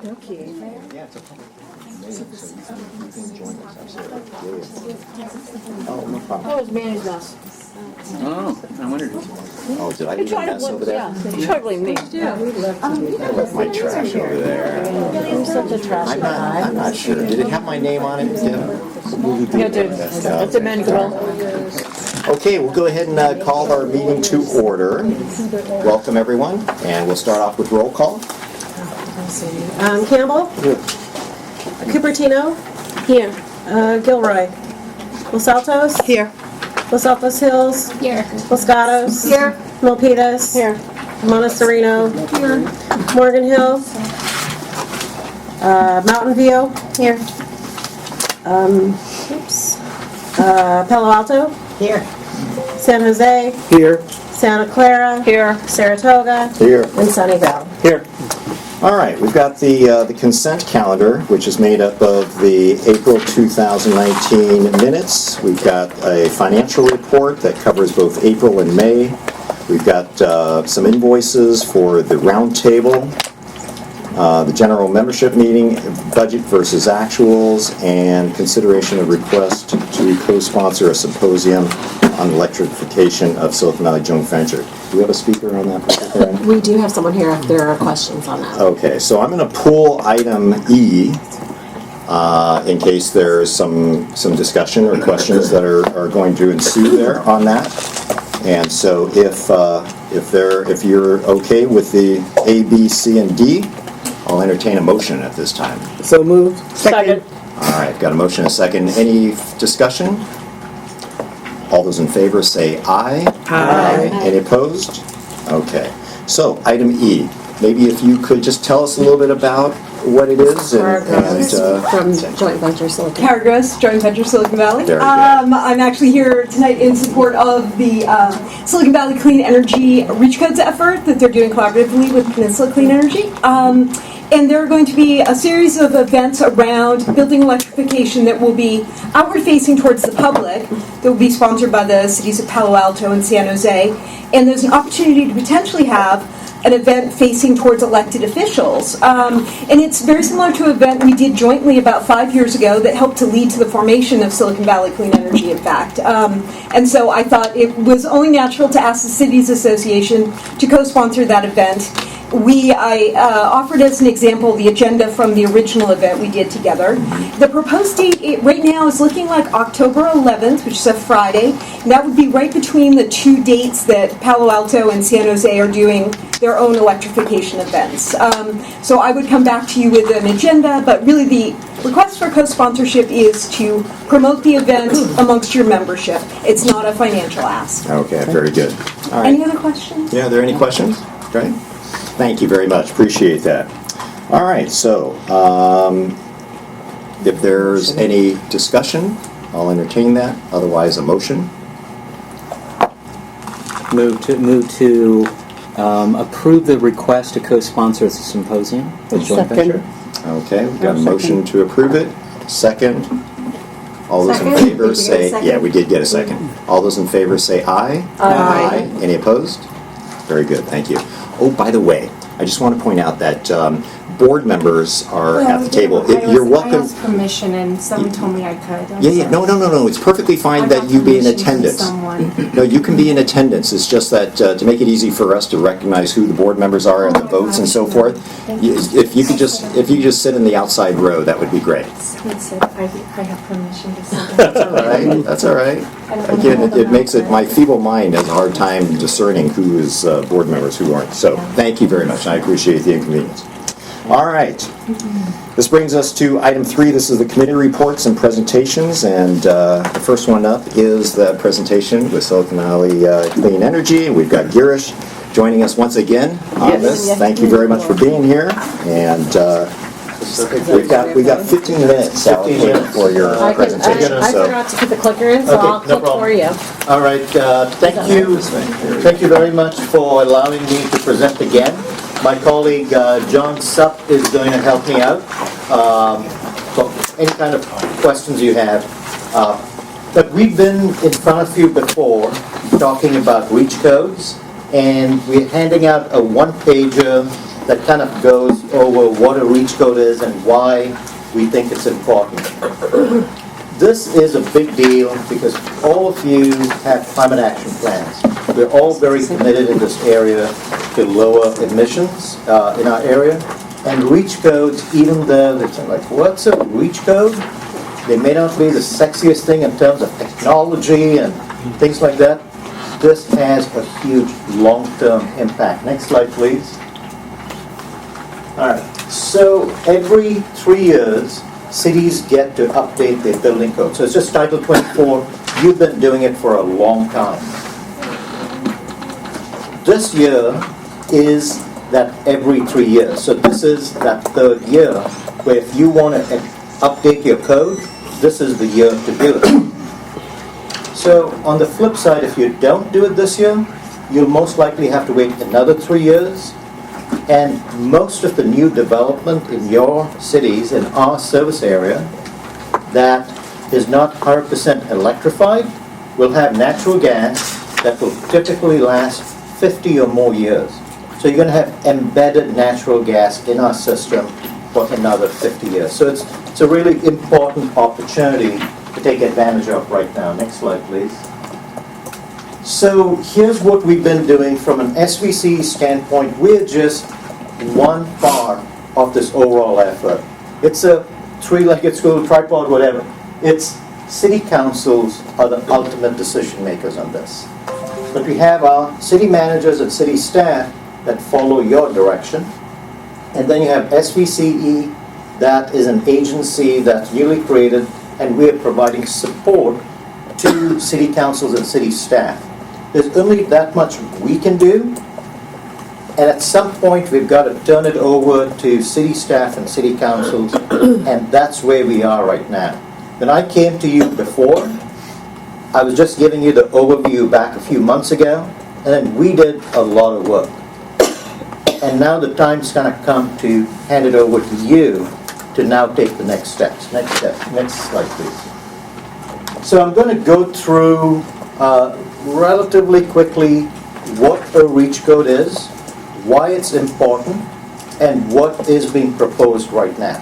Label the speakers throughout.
Speaker 1: Okay.
Speaker 2: Yeah, it's a public meeting, so you can join us. Absolutely. Yeah. Oh, no problem.
Speaker 1: That was Manny's mess.
Speaker 3: Oh, I wondered.
Speaker 2: Oh, did I
Speaker 1: You
Speaker 2: leave a
Speaker 1: tried to
Speaker 2: mess
Speaker 1: blame,
Speaker 2: over there?
Speaker 1: you tried to blame me.
Speaker 4: Yeah, we'd love to do
Speaker 2: I left my trash over there.
Speaker 1: You're such a trashy guy.
Speaker 2: I'm not sure. Did it have my name on it?
Speaker 1: Yeah, dude. That's a manual.
Speaker 2: Okay, we'll go ahead and call our meeting to order. Welcome, everyone, and we'll start off with roll call.
Speaker 4: Campbell? Cupertino?
Speaker 1: Here.
Speaker 4: Gilroy? Los Altos?
Speaker 1: Here.
Speaker 4: Los Altos Hills?
Speaker 5: Here.
Speaker 4: Los Gatos?
Speaker 1: Here.
Speaker 4: Milpitas?
Speaker 1: Here.
Speaker 4: Montessorino?
Speaker 5: Here.
Speaker 4: Morgan Hill? Mountain View?
Speaker 1: Here.
Speaker 4: Palo Alto?
Speaker 1: Here.
Speaker 4: San Jose?
Speaker 3: Here.
Speaker 4: Santa Clara?
Speaker 1: Here.
Speaker 4: Saratoga?
Speaker 2: Here.
Speaker 4: And Sunnyvale.
Speaker 3: Here.
Speaker 2: All right, we've got the consent calendar, which is made up of the April 2019 minutes. We've got a financial report that covers both April and May. We've got some invoices for the roundtable, the general membership meeting, budget versus actuals, and consideration of request to co-sponsor a symposium on electrification of Silicon Valley joint venture. Do we have a speaker on that particular item?
Speaker 4: We do have someone here if there are questions on that.
Speaker 2: Okay, so I'm going to pull item E in case there's some discussion or questions that are going to ensue there on that. And so if you're okay with the A, B, C, and D, I'll entertain a motion at this time.
Speaker 3: So moved.
Speaker 1: Second.
Speaker 2: All right, got a motion and a second. Any discussion? All those in favor say aye.
Speaker 1: Aye.
Speaker 2: Any opposed? Okay. So, item E. Maybe if you could just tell us a little bit about what it is
Speaker 4: From Joint Venture Silicon.
Speaker 5: Kara Gross, Joint Venture Silicon Valley.
Speaker 2: Very good.
Speaker 5: I'm actually here tonight in support of the Silicon Valley Clean Energy Reach Codes effort that they're doing collaboratively with Peninsula Clean Energy. And there are going to be a series of events around building electrification that will be outward facing towards the public, that will be sponsored by the cities of Palo Alto and San Jose. And there's an opportunity to potentially have an event facing towards elected officials. And it's very similar to an event we did jointly about 5 years ago that helped to lead to the formation of Silicon Valley Clean Energy, in fact. And so I thought it was only natural to ask the Cities Association to co-sponsor that event. I offered as an example the agenda from the original event we did together. The proposed date right now is looking like October 11th, which is a Friday. And that would be right between the two dates that Palo Alto and San Jose are doing their own electrification events. So I would come back to you with an agenda, but really the request for co-sponsorship is to promote the event amongst your membership. It's not a financial ask.
Speaker 2: Okay, very good. All right.
Speaker 5: Any other questions?
Speaker 2: Yeah, are there any questions? Great. Thank you very much. Appreciate that. All right, so if there's any discussion, I'll entertain that. Otherwise, a motion.
Speaker 3: Move to approve the request to co-sponsor the symposium, the joint venture.
Speaker 2: Okay, we've got a motion to approve it. Second. All those in
Speaker 4: Second?
Speaker 2: favor
Speaker 4: Did you get a
Speaker 2: say,
Speaker 4: second?
Speaker 2: yeah, we did get a second. All those in favor say aye.
Speaker 4: Aye.
Speaker 2: Any opposed? Very good, thank you. Oh, by the way, I just want to point out that board members are at the table. You're
Speaker 6: I
Speaker 2: welcome.
Speaker 6: asked permission and someone told me I could. I'm
Speaker 2: Yeah, no. It's perfectly fine
Speaker 6: I
Speaker 2: that
Speaker 6: got
Speaker 2: you be in
Speaker 6: permission from
Speaker 2: attendance.
Speaker 6: someone.
Speaker 2: No, you can be in attendance. It's just that to make it easy for us to recognize who the board members are and the votes and so forth, if you could just sit in the outside row, that would be great.
Speaker 6: He said I have permission to sit
Speaker 2: That's all right. That's all right. Again, it makes it, my feeble mind has a hard time discerning who is board members, who aren't. So thank you very much. I appreciate the inconvenience. All right. This brings us to item 3. This is the committee reports and presentations. And the first one up is the presentation with Silicon Valley Clean Energy. We've got Girish joining us once again on this. Thank you very much for being here. And we've got 15 minutes allocated for your presentation.
Speaker 4: I
Speaker 2: So
Speaker 4: forgot to put the clicker in, so
Speaker 7: Okay,
Speaker 4: I'll
Speaker 7: no
Speaker 4: click
Speaker 7: problem.
Speaker 4: for you.
Speaker 7: All right, thank you very much for allowing me to present again. My colleague John Supp is going to help me out. So any kind of questions you have. But we've been in front of you before talking about reach codes, and we're handing out a one-pager that kind of goes over what a reach code is and why we think it's important. This is a big deal because all of you have climate action plans. We're all very committed in this area to lower emissions in our area. And reach codes, even though they're like, what's a reach code? They may not be the sexiest thing in terms of technology and things like that. This has a huge long-term impact. Next slide, please. All right. So every 3 years, cities get to update their building code. So it's just Title 24. You've been doing it for a long time. This year is that every 3 years. So this is that third year where if you want to update your code, this is the year to do it. So on the flip side, if you don't do it this year, you'll most likely have to wait another 3 years. And most of the new development in your cities, in our service area, that is not 100% electrified, will have natural gas that will typically last 50 or more years. So you're going to have embedded natural gas in our system for another 50 years. So it's a really important opportunity to take advantage of right now. Next slide, please. So here's what we've been doing from an SVC standpoint. We're just one part of this overall effort. It's a three-legged stool, tripod, whatever. It's city councils are the ultimate decision makers on this. But we have our city managers and city staff that follow your direction. And then you have SVCE, that is an agency that's newly created, and we're providing support to city councils and city staff. There's only that much we can do, and at some point we've got to turn it over to city staff and city councils, and that's where we are right now. When I came to you before, I was just giving you the overview back a few months ago, and then we did a lot of work. And now the time's kind of come to hand it over to you to now take the next steps. Next slide, please. So I'm going to go through relatively quickly what a reach code is, why it's important, and what is being proposed right now.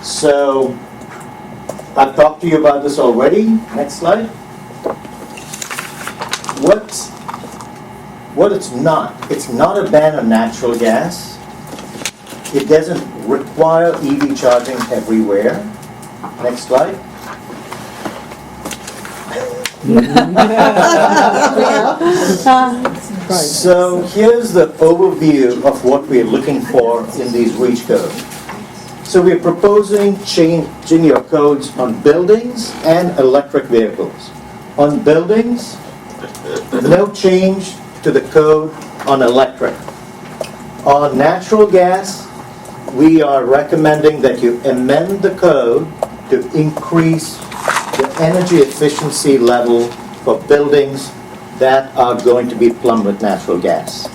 Speaker 7: So I've talked to you about this already. Next slide. What it's not a ban on natural gas. It doesn't require EV charging everywhere. Next slide. So here's the overview of what we're looking for in these reach codes. So we're proposing changing your codes on buildings and electric vehicles. On buildings, no change to the code on electric. On natural gas, we are recommending that you amend the code to increase the energy efficiency level for buildings that are going to be plumbed with natural gas.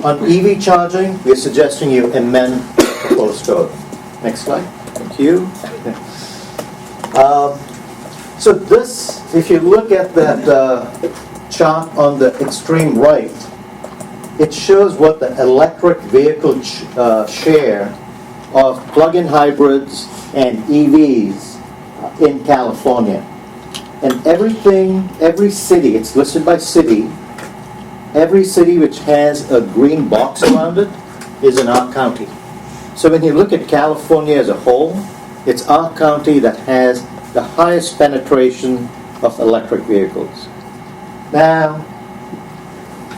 Speaker 7: On EV charging, we're suggesting you amend the proposed code. Next slide. Thank you. So this, if you look at that chart on the extreme right, it shows what the electric vehicle share of plug-in hybrids and EVs in California. And every city, it's listed by city, every city which has a green box around it is in our county. So when you look at California as a whole, it's our county that has the highest penetration of electric vehicles. Now,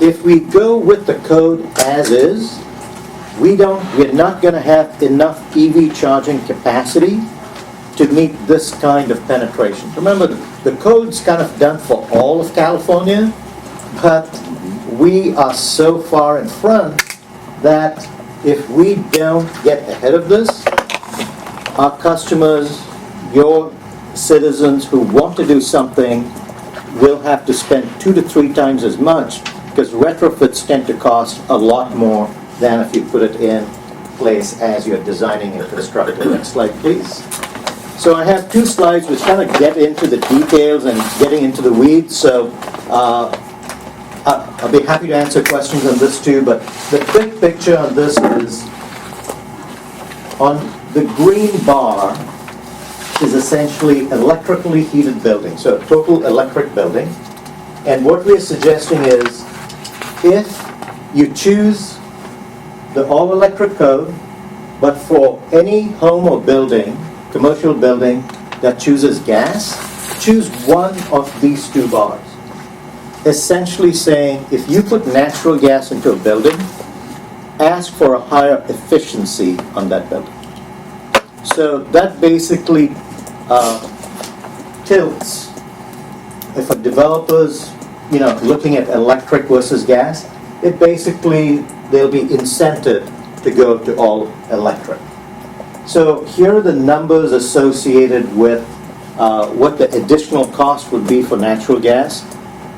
Speaker 7: if we go with the code as is, we're not going to have enough EV charging capacity to meet this kind of penetration. Remember, the code's kind of done for all of California, but we are so far in front that if we don't get ahead of this, our customers, your citizens who want to do something will have to spend 2 to 3 times as much, because retrofits tend to cost a lot more than if you put it in place as you're designing and constructing. Next slide, please. So I have 2 slides which kind of get into the details and getting into the weeds. So I'll be happy to answer questions on this too, but the big picture on this is, on the green bar is essentially electrically heated building, so a total electric building. And what we're suggesting is, if you choose the all-electric code, but for any home or building, commercial building, that chooses gas, choose one of these two bars. Essentially saying, if you put natural gas into a building, ask for a higher efficiency on that building. So that basically tilts, if a developer's looking at electric versus gas, it basically, they'll be incented to go to all electric. So here are the numbers associated with what the additional cost would be for natural gas.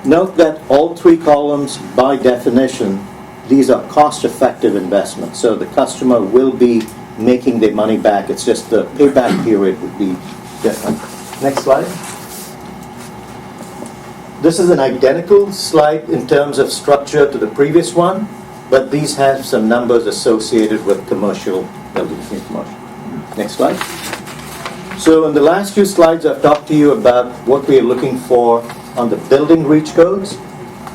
Speaker 7: Note that all three columns, by definition, these are cost-effective investments. So the customer will be making their money back. It's just the payback period would be different. Next slide. This is an identical slide in terms of structure to the previous one, but these have some numbers associated with commercial buildings. Next slide. So in the last few slides, I've talked to you about what we are looking for on the building reach codes.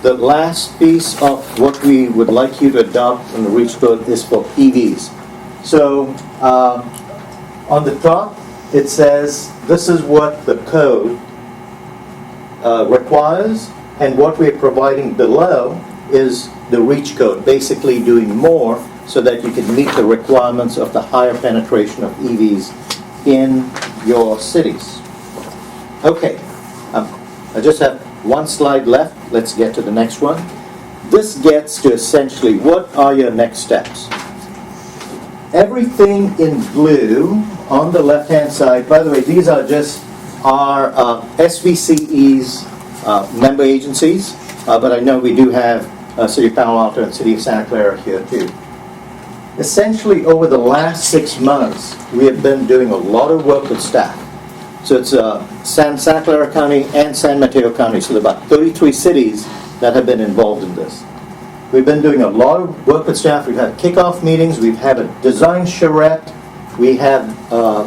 Speaker 7: The last piece of what we would like you to adopt on the reach code is for EVs. So on the top, it says this is what the code requires, and what we're providing below is the reach code, basically doing more so that you can meet the requirements of the higher penetration of EVs in your cities. Okay, I just have one slide left. Let's get to the next one. This gets to essentially what are your next steps. Everything in blue on the left-hand side, by the way, these are just our SVCE's member agencies, but I know we do have City of Palo Alto and City of Santa Clara here too. Essentially, over the last 6 months, we have been doing a lot of work with staff. So it's Santa Clara County and San Mateo County, so there are about 33 cities that have been involved in this. We've been doing a lot of work with staff. We've had kickoff meetings, we've had a design charrette, we have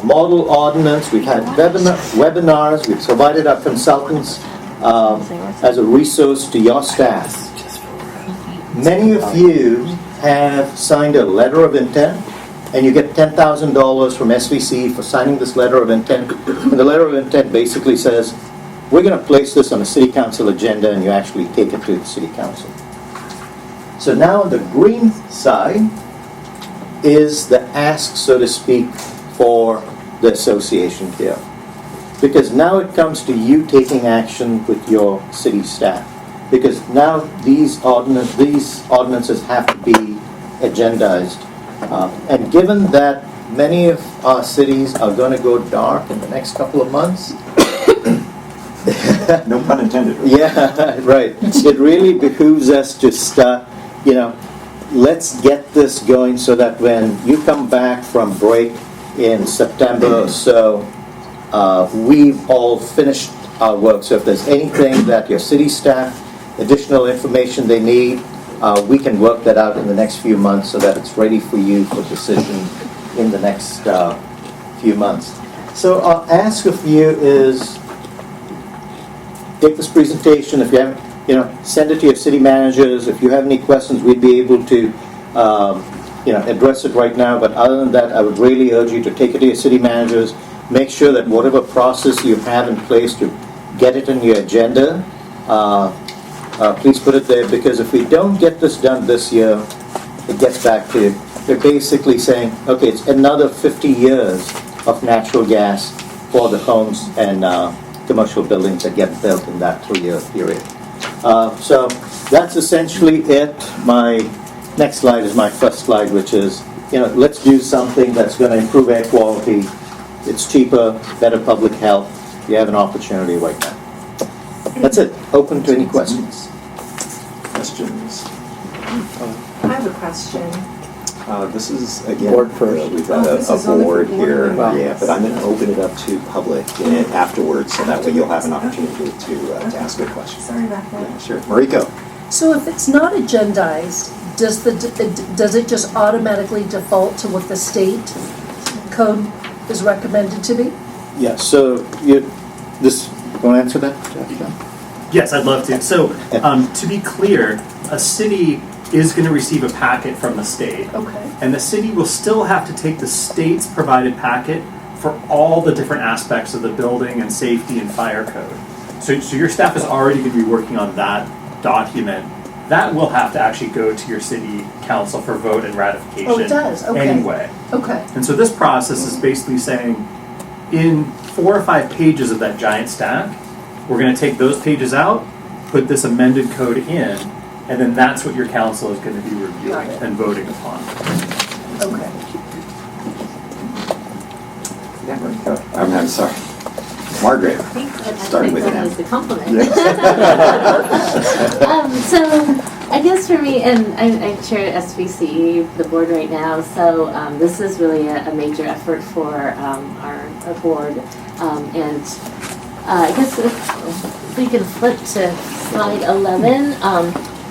Speaker 7: model ordinance, we've had webinars, we've provided our consultants as a resource to your staff. Many of you have signed a letter of intent, and you get $10,000 from SVC for signing this letter of intent. And the letter of intent basically says, we're going to place this on a city council agenda, and you actually take it to the city council. So now on the green side is the ask, so to speak, for the association here. Because now it comes to you taking action with your city staff. Because now these ordinances have to be agendized. And given that many of our cities are going to go dark in the next couple of months,
Speaker 2: No pun intended.
Speaker 7: yeah, right. It really behooves us to start, let's get this going so that when you come back from break in September or so, we've all finished our work. So if there's anything that your city staff, additional information they need, we can work that out in the next few months so that it's ready for you for decision in the next few months. So our ask of you is, take this presentation. If you haven't, send it to your city managers. If you have any questions, we'd be able to, address it right now. But other than that, I would really urge you to take it to your city managers. Make sure that whatever process you have in place to get it in your agenda, please put it there. Because if we don't get this done this year, it gets back to, they're basically saying, okay, it's another 50 years of natural gas for the homes and commercial buildings that get built in that 3-year period. So that's essentially it. My next slide is my first slide, which is, let's do something that's going to improve air quality. It's cheaper, better public health. You have an opportunity right now. That's it. Open to any questions.
Speaker 2: Questions?
Speaker 6: I have a question.
Speaker 2: This is, again,
Speaker 3: Board first.
Speaker 2: we've got
Speaker 6: this
Speaker 2: a
Speaker 6: is only for
Speaker 2: board
Speaker 6: board
Speaker 2: here,
Speaker 6: members.
Speaker 2: yeah, but I'm going to open it up to public afterwards, so that way you'll have an opportunity to ask a question.
Speaker 6: Sorry about that.
Speaker 2: Yeah, sure. Mariko?
Speaker 8: So if it's not agendized, does it just automatically default to what the state code is recommended to be?
Speaker 7: Yeah, so want to answer that, Jeff?
Speaker 9: Yes, I'd love to. So, to be clear, a city is going to receive a packet from the state.
Speaker 8: Okay.
Speaker 9: And the city will still have to take the state's provided packet for all the different aspects of the building and safety and fire code. So your staff is already going to be working on that document. That will have to actually go to your city council for vote and ratification.
Speaker 8: Oh, it does? Okay.
Speaker 9: Anyway.
Speaker 8: Okay.
Speaker 9: And so this process is basically saying, in 4 or 5 pages of that giant stack, we're going to take those pages out, put this amended code in, and then that's what your council is going to be reviewing and voting upon.
Speaker 8: Okay.
Speaker 2: I'm sorry. Margaret, starting with
Speaker 10: that
Speaker 2: an
Speaker 10: as a compliment. So I guess for me, and I chair SVC, the board right now, so this is really a major effort for our board. And I guess if we can flip to slide 11,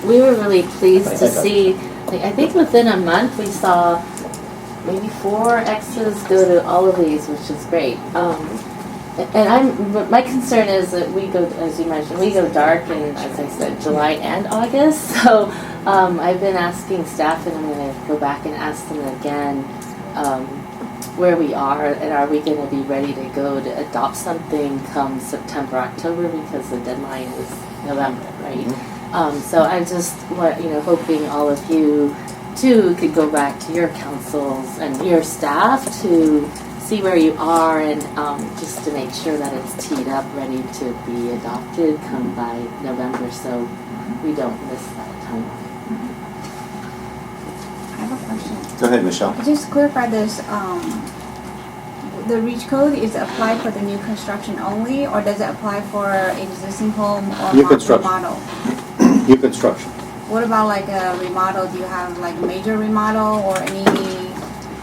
Speaker 10: we were really pleased to see, like, I think within a month we saw maybe 4 X's go to all of these, which is great. But my concern is that we go, as you mentioned, we go dark in, as I said, July and August. So I've been asking staff, and I'm going to go back and ask them again where we are, and are we going to be ready to go to adopt something come September, October, because the deadline is November, right? So I'm just, hoping all of you too could go back to your councils and your staff to see where you are, and just to make sure that it's teed up, ready to be adopted come by November, so we don't miss that timeline.
Speaker 11: I have a question.
Speaker 2: Go ahead, Michelle.
Speaker 11: Just to clarify this, the REACH code is applied for the new construction only, or does it apply for existing home or
Speaker 7: New construction.
Speaker 11: remodel?
Speaker 7: New construction.
Speaker 11: What about like a remodel? Do you have like major remodel or any?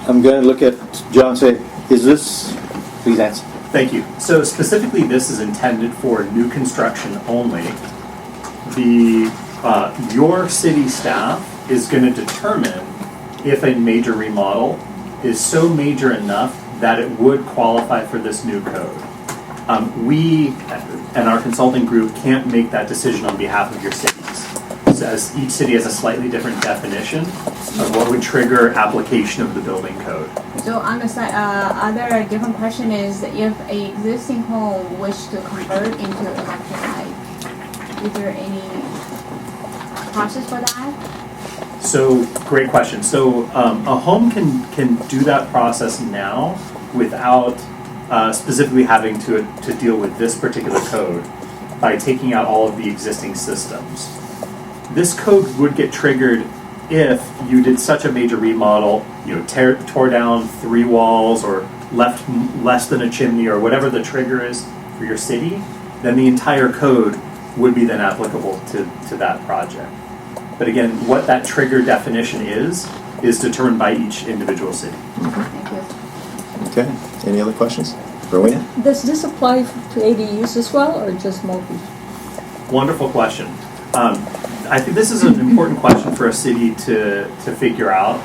Speaker 7: I'm going to look at John and say, is this, please answer.
Speaker 9: Thank you. So specifically, this is intended for new construction only. Your city staff is going to determine if a major remodel is so major enough that it would qualify for this new code. We and our consulting group can't make that decision on behalf of your cities. So as each city has a slightly different definition of what would trigger application of the building code.
Speaker 11: So on the side, other different question is if a existing home wish to convert into electric light, is there any process for that?
Speaker 9: So great question. So a home can do that process now without specifically having to deal with this particular code by taking out all of the existing systems. This code would get triggered if you did such a major remodel, tore down 3 walls or left less than a chimney or whatever the trigger is for your city, then the entire code would be then applicable to that project. But again, what that trigger definition is determined by each individual city.
Speaker 11: Thank you.
Speaker 2: Okay. Any other questions? Rowena?
Speaker 1: Does this apply to ADUs as well, or just multi?
Speaker 9: Wonderful question. I think this is an important question for a city to figure out.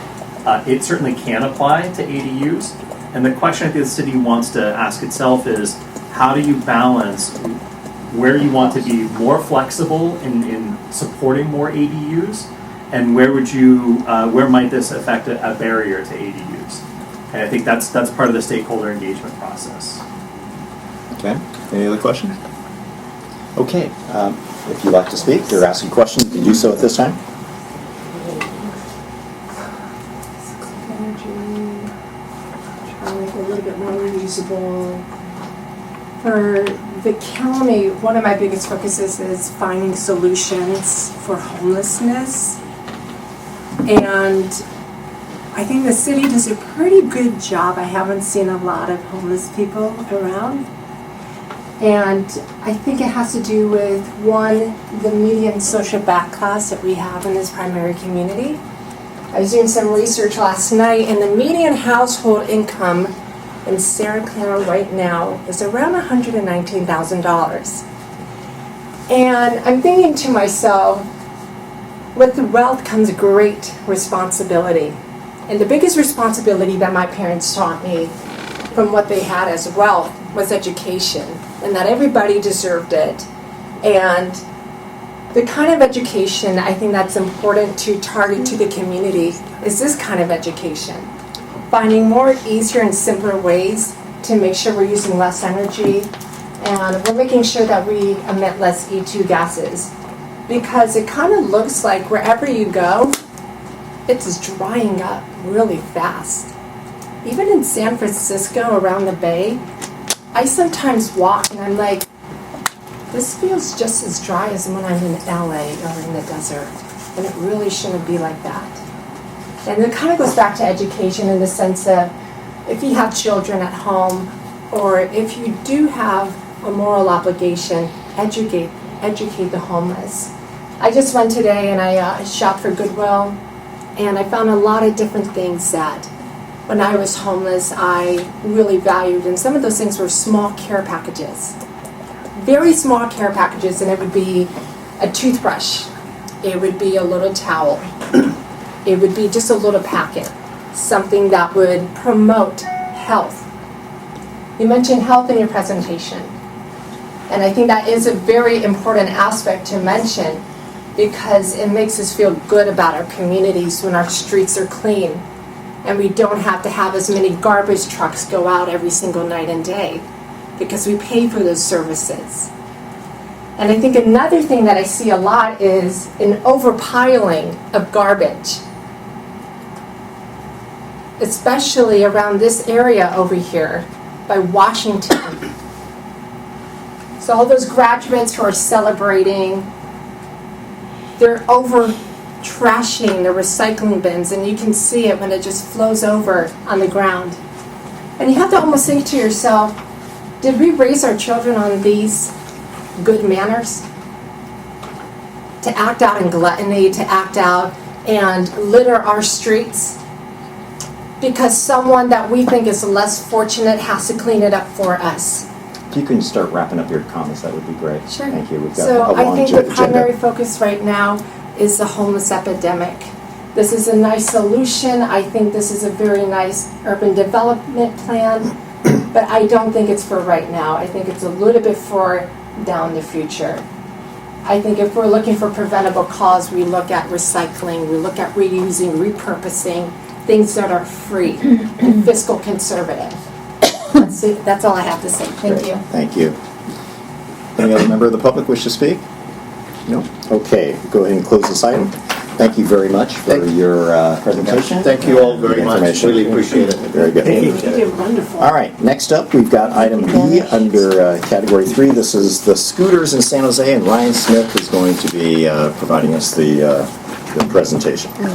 Speaker 9: It certainly can apply to ADUs. And the question I think the city wants to ask itself is, how do you balance where you want to be more flexible in supporting more ADUs, and where might this affect a barrier to ADUs? And I think that's part of the stakeholder engagement process.
Speaker 2: Okay. Any other questions? Okay. If you'd like to speak or ask a question, you can do so at this time.
Speaker 6: Energy, trying to make it a little bit more reusable. For the county, one of my biggest focuses is finding solutions for homelessness. And I think the city does a pretty good job. I haven't seen a lot of homeless people around. And I think it has to do with, one, the median social backlash that we have in this primary community. I was doing some research last night, and the median household income in Santa Clara right now is around $119,000. And I'm thinking to myself, with the wealth comes great responsibility. And the biggest responsibility that my parents taught me from what they had as wealth was education, and that everybody deserved it. And the kind of education I think that's important to target to the community is this kind of education. Finding more easier and simpler ways to make sure we're using less energy, and we're making sure that we emit less E2 gases. Because it kind of looks like wherever you go, it's drying up really fast. Even in San Francisco, around the Bay, I sometimes walk and I'm like, this feels just as dry as when I'm in LA or in the desert. And it really shouldn't be like that. And it kind of goes back to education in the sense of if you have children at home, or if you do have a moral obligation, educate the homeless. I just went today and I shopped for Goodwill, and I found a lot of different things that when I was homeless I really valued, and some of those things were small care packages. Very small care packages, and it would be a toothbrush, it would be a little towel, it would be just a little packet, something that would promote health. You mentioned health in your presentation, and I think that is a very important aspect to mention, because it makes us feel good about our communities when our streets are clean and we don't have to have as many garbage trucks go out every single night and day, because we pay for those services. And I think another thing that I see a lot is an overpiling of garbage, especially around this area over here by Washington. So all those graduates who are celebrating, they're over trashing the recycling bins, and you can see it when it just flows over on the ground. And you have to almost think to yourself, did we raise our children on these good manners? To act out in gluttony, to act out and litter our streets? Because someone that we think is less fortunate has to clean it up for us.
Speaker 2: If you can start wrapping up your comments, that would be great.
Speaker 6: Sure.
Speaker 2: Thank you. We've got
Speaker 6: So
Speaker 2: a long
Speaker 6: I think the
Speaker 2: agenda.
Speaker 6: primary focus right now is the homeless epidemic. This is a nice solution. I think this is a very nice urban development plan, but I don't think it's for right now. I think it's a little bit for down the future. I think if we're looking for preventable cause, we look at recycling, we look at reusing, repurposing, things that are free and fiscal conservative. That's all I have to say. Thank
Speaker 2: Great.
Speaker 6: you.
Speaker 2: Thank you. Any other member of the public wish to speak? No? Okay, go ahead and close this item. Thank you very much for your presentation.
Speaker 7: Thank you all very
Speaker 2: Good
Speaker 7: much.
Speaker 2: information.
Speaker 7: Really appreciate it.
Speaker 2: Very good.
Speaker 6: You did wonderful.
Speaker 2: All right, next up, we've got item B under category 3. This is the scooters in San Jose, and Ryan Smith is going to be providing us the presentation.
Speaker 12: All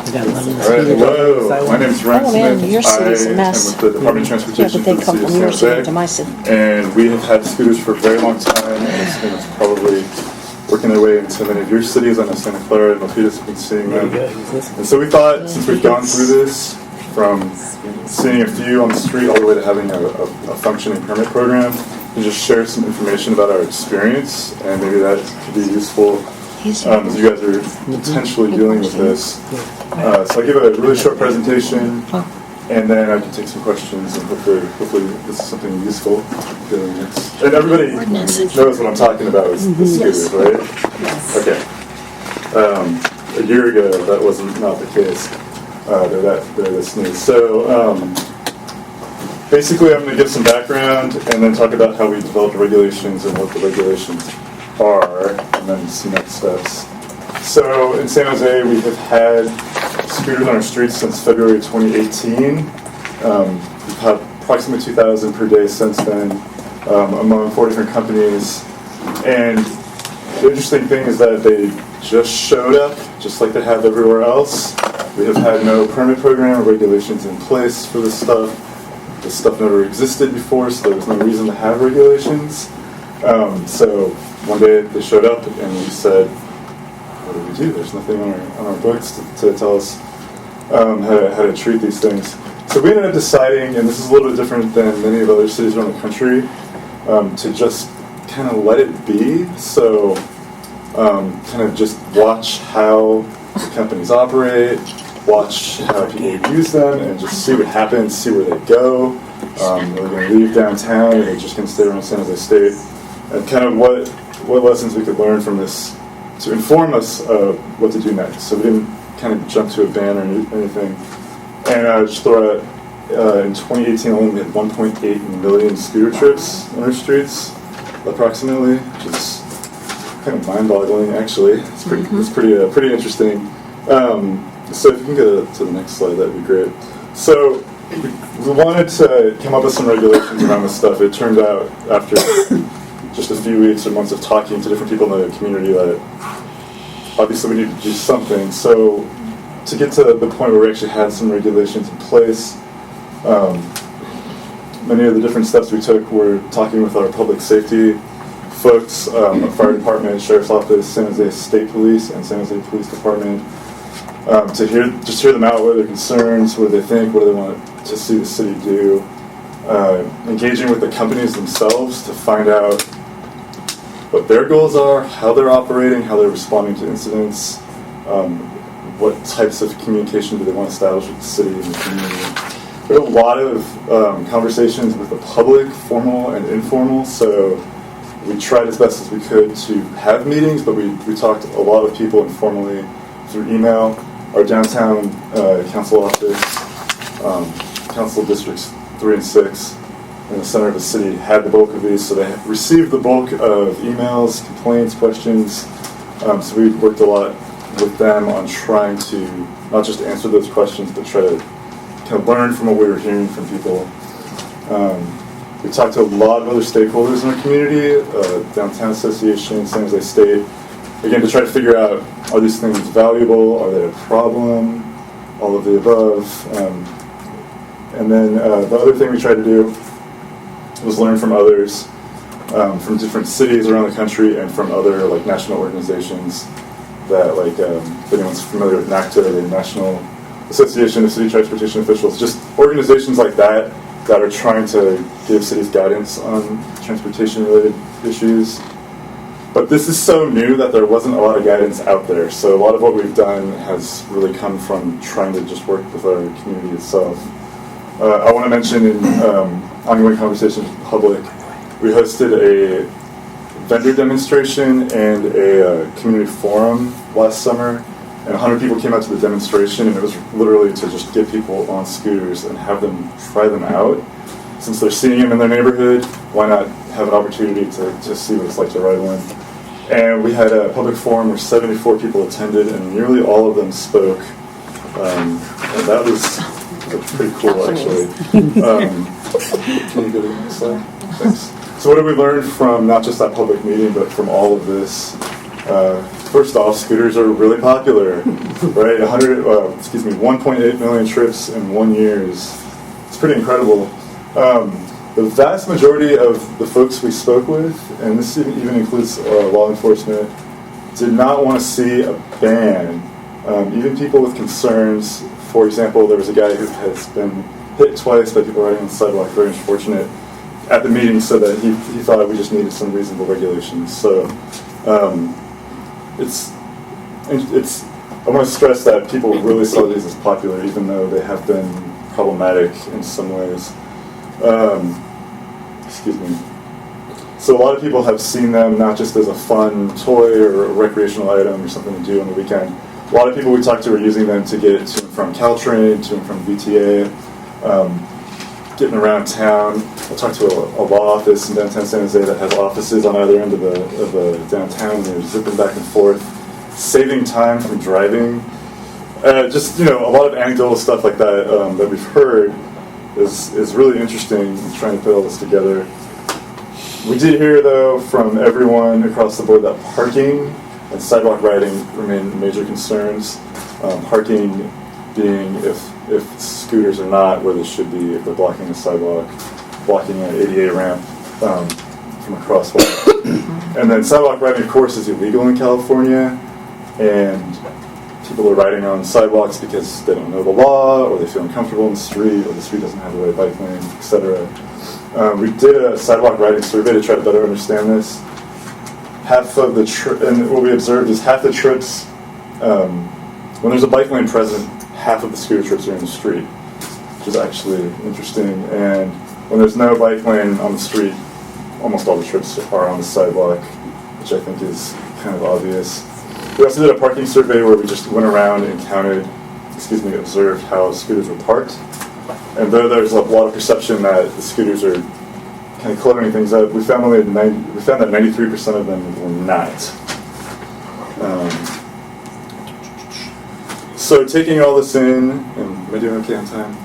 Speaker 12: right, hello. My name is Ryan Smith.
Speaker 13: Your city's a
Speaker 12: I
Speaker 13: mess.
Speaker 12: am with the Department of Transportation
Speaker 13: Yeah, but they
Speaker 12: for the
Speaker 13: come
Speaker 12: city
Speaker 13: from
Speaker 12: of
Speaker 13: your
Speaker 12: San
Speaker 13: city to my city.
Speaker 12: Jose. And we have had scooters for a very long time, and it's probably working their way into many of your cities. I know Santa Clara and Milpitas have been seeing them. And so we thought, since we've gone through this, from seeing a few on the street all the way to having a functioning permit program, and just share some information about our experience, and maybe that could be useful as you guys are potentially dealing with this. So I'll give a really short presentation, and then I can take some questions, and hopefully this is something useful. And everybody knows what I'm talking about is the scooters, right?
Speaker 6: Yes.
Speaker 12: Okay. A year ago, that wasn't not the case. They're this new. So basically, I'm going to give some background and then talk about how we developed regulations and what the regulations are, and then some next steps. So in San Jose, we have had scooters on our streets since February 2018. We've had approximately 2,000 per day since then, among 4 different companies. And the interesting thing is that they just showed up, just like they have everywhere else. We have had no permit program or regulations in place for this stuff. This stuff never existed before, so there was no reason to have regulations. So one day they showed up and we said, what do we do? There's nothing on our books to tell us how to treat these things. So we ended up deciding, and this is a little bit different than many of other cities around the country, to just kind of let it be. So kind of just watch how companies operate, watch how people use them, and just see what happens, see where they go. Are they going to leave downtown, or are they just going to stay around San Jose State? And kind of what lessons we could learn from this to inform us of what to do next. So we didn't kind of jump to a ban or anything. And just throw out, in 2018 alone, we had 1.8 million scooter trips on our streets, approximately, which is kind of mind-boggling, actually. It's pretty interesting. So if you can go to the next slide, that'd be great. So we wanted to come up with some regulations around this stuff. It turned out after just a few weeks or months of talking to different people in the community that obviously we need to do something. So to get to the point where we actually had some regulations in place, many of the different steps we took were talking with our public safety folks, our fire department, sheriff's office, San Jose State Police, and San Jose Police Department, to hear them out, what are their concerns, what do they think, what do they want to see the city do, engaging with the companies themselves to find out what their goals are, how they're operating, how they're responding to incidents, what types of communication do they want to establish with the city and the community. We had a lot of conversations with the public, formal and informal, so we tried as best as we could to have meetings, but we talked to a lot of people informally through email. Our downtown council office, council districts 3 and 6, in the center of the city had the bulk of these, so they received the bulk of emails, complaints, questions. So we worked a lot with them on trying to not just answer those questions, but try to kind of learn from what we were hearing from people. We talked to a lot of other stakeholders in our community, Downtown Association, San Jose State, again, to try to figure out, are these things valuable, are they a problem, all of the above. And then the other thing we tried to do was learn from others, from different cities around the country and from other like national organizations that, like, if anyone's familiar with NACTA, the National Association of City Transportation Officials, just organizations like that that are trying to give cities guidance on transportation-related issues. But this is so new that there wasn't a lot of guidance out there. So a lot of what we've done has really come from trying to just work with our community itself. I want to mention in ongoing conversations with the public, we hosted a vendor demonstration and a community forum last summer, and 100 people came out to the demonstration, and it was literally to just get people on scooters and have them try them out. Since they're seeing them in their neighborhood, why not have an opportunity to see what it's like to ride one? And we had a public forum where 74 people attended, and nearly all of them spoke. And that was pretty cool, actually. Can you go to the next slide? Thanks. So what did we learn from not just that public meeting, but from all of this? First off, scooters are really popular, right? 1.8 million trips in 1 year it's pretty incredible. The vast majority of the folks we spoke with, and this even includes law enforcement, did not want to see a ban. Even people with concerns. For example, there was a guy who has been hit twice by people riding on the sidewalk, very unfortunate, at the meeting, so that he thought we just needed some reasonable regulations. So I want to stress that people really saw these as popular, even though they have been problematic in some ways. Excuse me. So a lot of people have seen them not just as a fun toy or a recreational item or something to do on the weekend. A lot of people we talked to are using them to get to and from Caltrain, to and from VTA, getting around town. I talked to a law office in downtown San Jose that has offices on either end of the downtown. They're zipping back and forth, saving time from driving. Just, a lot of anecdotal stuff like that that we've heard is really interesting, trying to put all this together. We did hear, though, from everyone across the board that parking and sidewalk riding remain major concerns. Parking being if scooters are not where they should be, if they're blocking a sidewalk, blocking an ADA ramp from a crosswalk. And then sidewalk riding, of course, is illegal in California, and people are riding on sidewalks because they don't know the law, or they feel uncomfortable in the street, or the street doesn't have the right bike lane, etc. We did a sidewalk riding survey to try to better understand this. Half of the and what we observed is half the trips, when there's a bike lane present, half of the scooter trips are in the street, which is actually interesting. And when there's no bike lane on the street, almost all the trips are on the sidewalk, which I think is kind of obvious. We also did a parking survey where we just went around and observed how scooters were parked. And though there's a lot of perception that the scooters are kind of cluttering things up, we found that 93% of them were not. So taking all this in, and am I doing okay on time?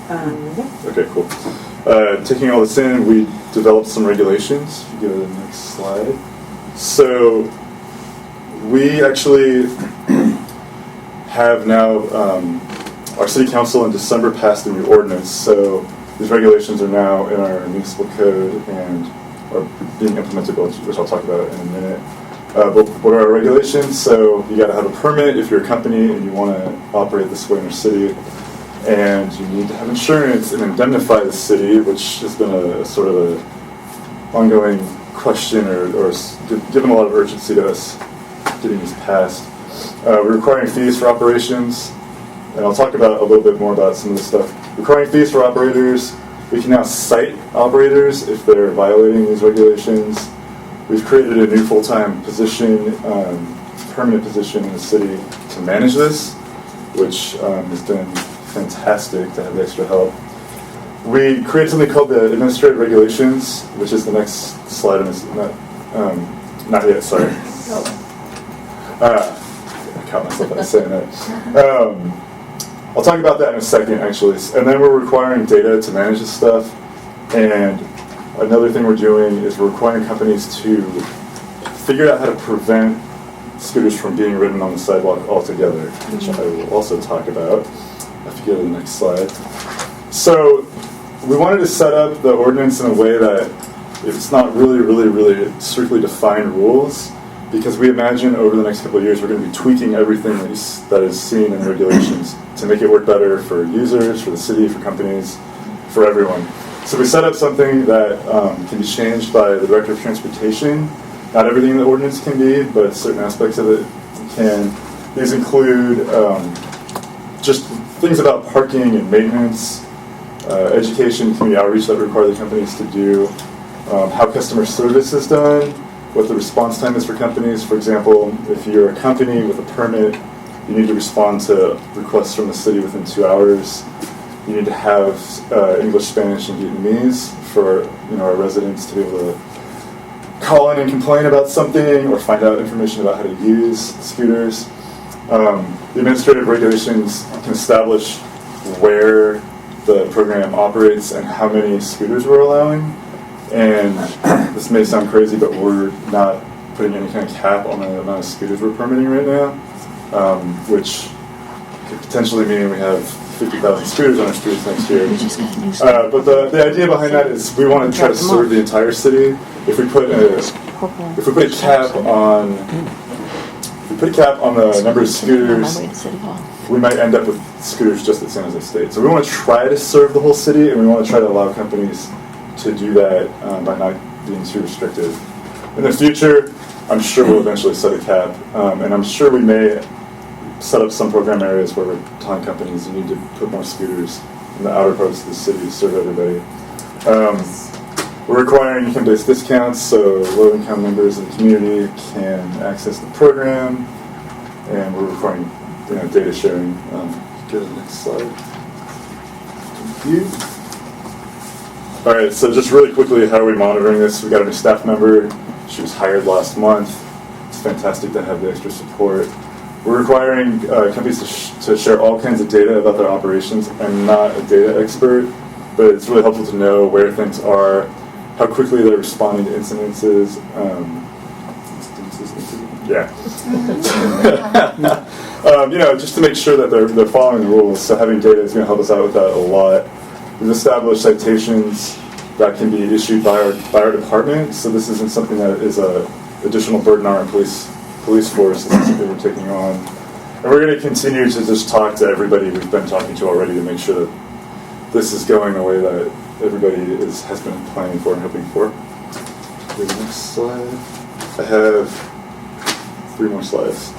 Speaker 4: Yeah.
Speaker 12: Okay, cool. Taking all this in, we developed some regulations. If you go to the next slide. So we actually have now, our city council in December passed a new ordinance. So these regulations are now in our municipal code and are being implemented, which I'll talk about in a minute. But what are our regulations? So you got to have a permit if you're a company and you want to operate this way in your city. And you need to have insurance and indemnify the city, which has been a sort of a ongoing question or given a lot of urgency to us getting these passed. We're requiring fees for operations, and I'll talk about a little bit more about some of this stuff. Requiring fees for operators. We can now cite operators if they're violating these regulations. We've created a new full-time position, permanent position in the city to manage this, which has been fantastic to have the extra help. We created something called the administrative regulations, which is the next slide on this. Not yet, sorry. I caught myself by saying that. I'll talk about that in a second, actually. And then we're requiring data to manage this stuff. And another thing we're doing is we're requiring companies to figure out how to prevent scooters from being ridden on the sidewalk altogether, which I will also talk about. If you go to the next slide. So we wanted to set up the ordinance in a way that it's not really strictly defined rules, because we imagine over the next couple of years we're going to be tweaking everything that is seen in regulations to make it work better for users, for the city, for companies, for everyone. So we set up something that can be changed by the Director of Transportation. Not everything in the ordinance can be, but certain aspects of it can. These include just things about parking and maintenance, education, community outreach that require the companies to do, how customer service is done, what the response time is for companies. For example, if you're a company with a permit, you need to respond to requests from the city within 2 hours. You need to have English, Spanish, and Vietnamese for our residents to be able to call in and complain about something or find out information about how to use scooters. The administrative regulations can establish where the program operates and how many scooters we're allowing. And this may sound crazy, but we're not putting any kind of cap on the amount of scooters we're permitting right now, which could potentially mean we have 50,000 scooters on our streets next year. But the idea behind that is we want to try to serve the entire city. If we put a cap on the number of scooters, we might end up with scooters just at San Jose State. So we want to try to serve the whole city, and we want to try to allow companies to do that by not being too restrictive. In the future, I'm sure we'll eventually set a cap, and I'm sure we may set up some program areas where we're telling companies you need to put more scooters in the outer parts of the city to serve everybody. We're requiring income-based discounts, so low-income members of the community can access the program, and we're requiring data sharing. Go to the next slide. Thank you. All right, so just really quickly, how are we monitoring this? We got a new staff member. She was hired last month. It's fantastic to have the extra support. We're requiring companies to share all kinds of data about their operations. I'm not a data expert, but it's really helpful to know where things are, how quickly they're responding to incidences. Just to make sure that they're following the rules. So having data is going to help us out with that a lot. We've established citations that can be issued by our department. So this isn't something that is an additional burden on our police force. This is something we're taking on. And we're going to continue to just talk to everybody we've been talking to already to make sure that this is going the way that everybody has been planning for and hoping for. The next slide. I have 3 more slides.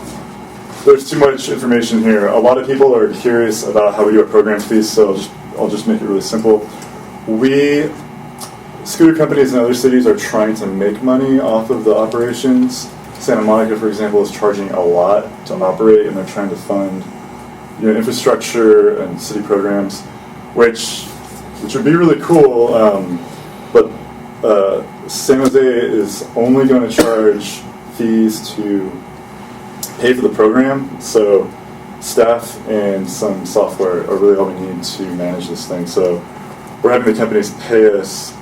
Speaker 12: There's too much information here. A lot of people are curious about how we do our program fees, so I'll just make it really simple. Scooter companies in other cities are trying to make money off of the operations. Santa Monica, for example, is charging a lot to operate, and they're trying to fund infrastructure and city programs, which would be really cool. But San Jose is only going to charge fees to pay for the program. So staff and some software are really all we need to manage this thing. So we're having the companies pay us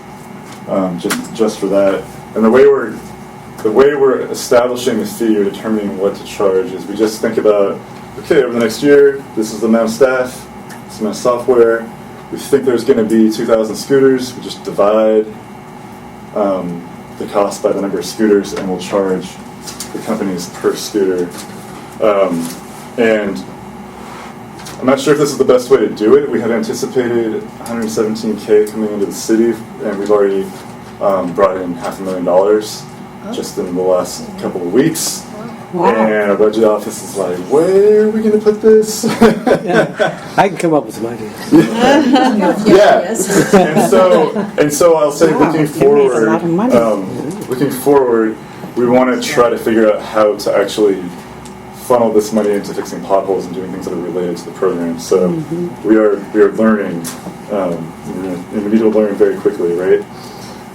Speaker 12: just for that. And the way we're establishing the fee or determining what to charge is we just think about, okay, over the next year, this is the amount of staff, this is the amount of software. We think there's going to be 2,000 scooters. We just divide the cost by the number of scooters, and we'll charge the companies per scooter. And I'm not sure if this is the best way to do it. We had anticipated $117K coming into the city, and we've already brought in $500,000 just in the last couple of weeks.
Speaker 3: Wow.
Speaker 12: And our budget office is like, where are we going to put this?
Speaker 3: I can come up with some ideas.
Speaker 12: Yeah. And so I'll say, looking forward, we want to try to figure out how to actually funnel this money into fixing potholes and doing things that are related to the program. So we are learning. And we need to learn very quickly, right?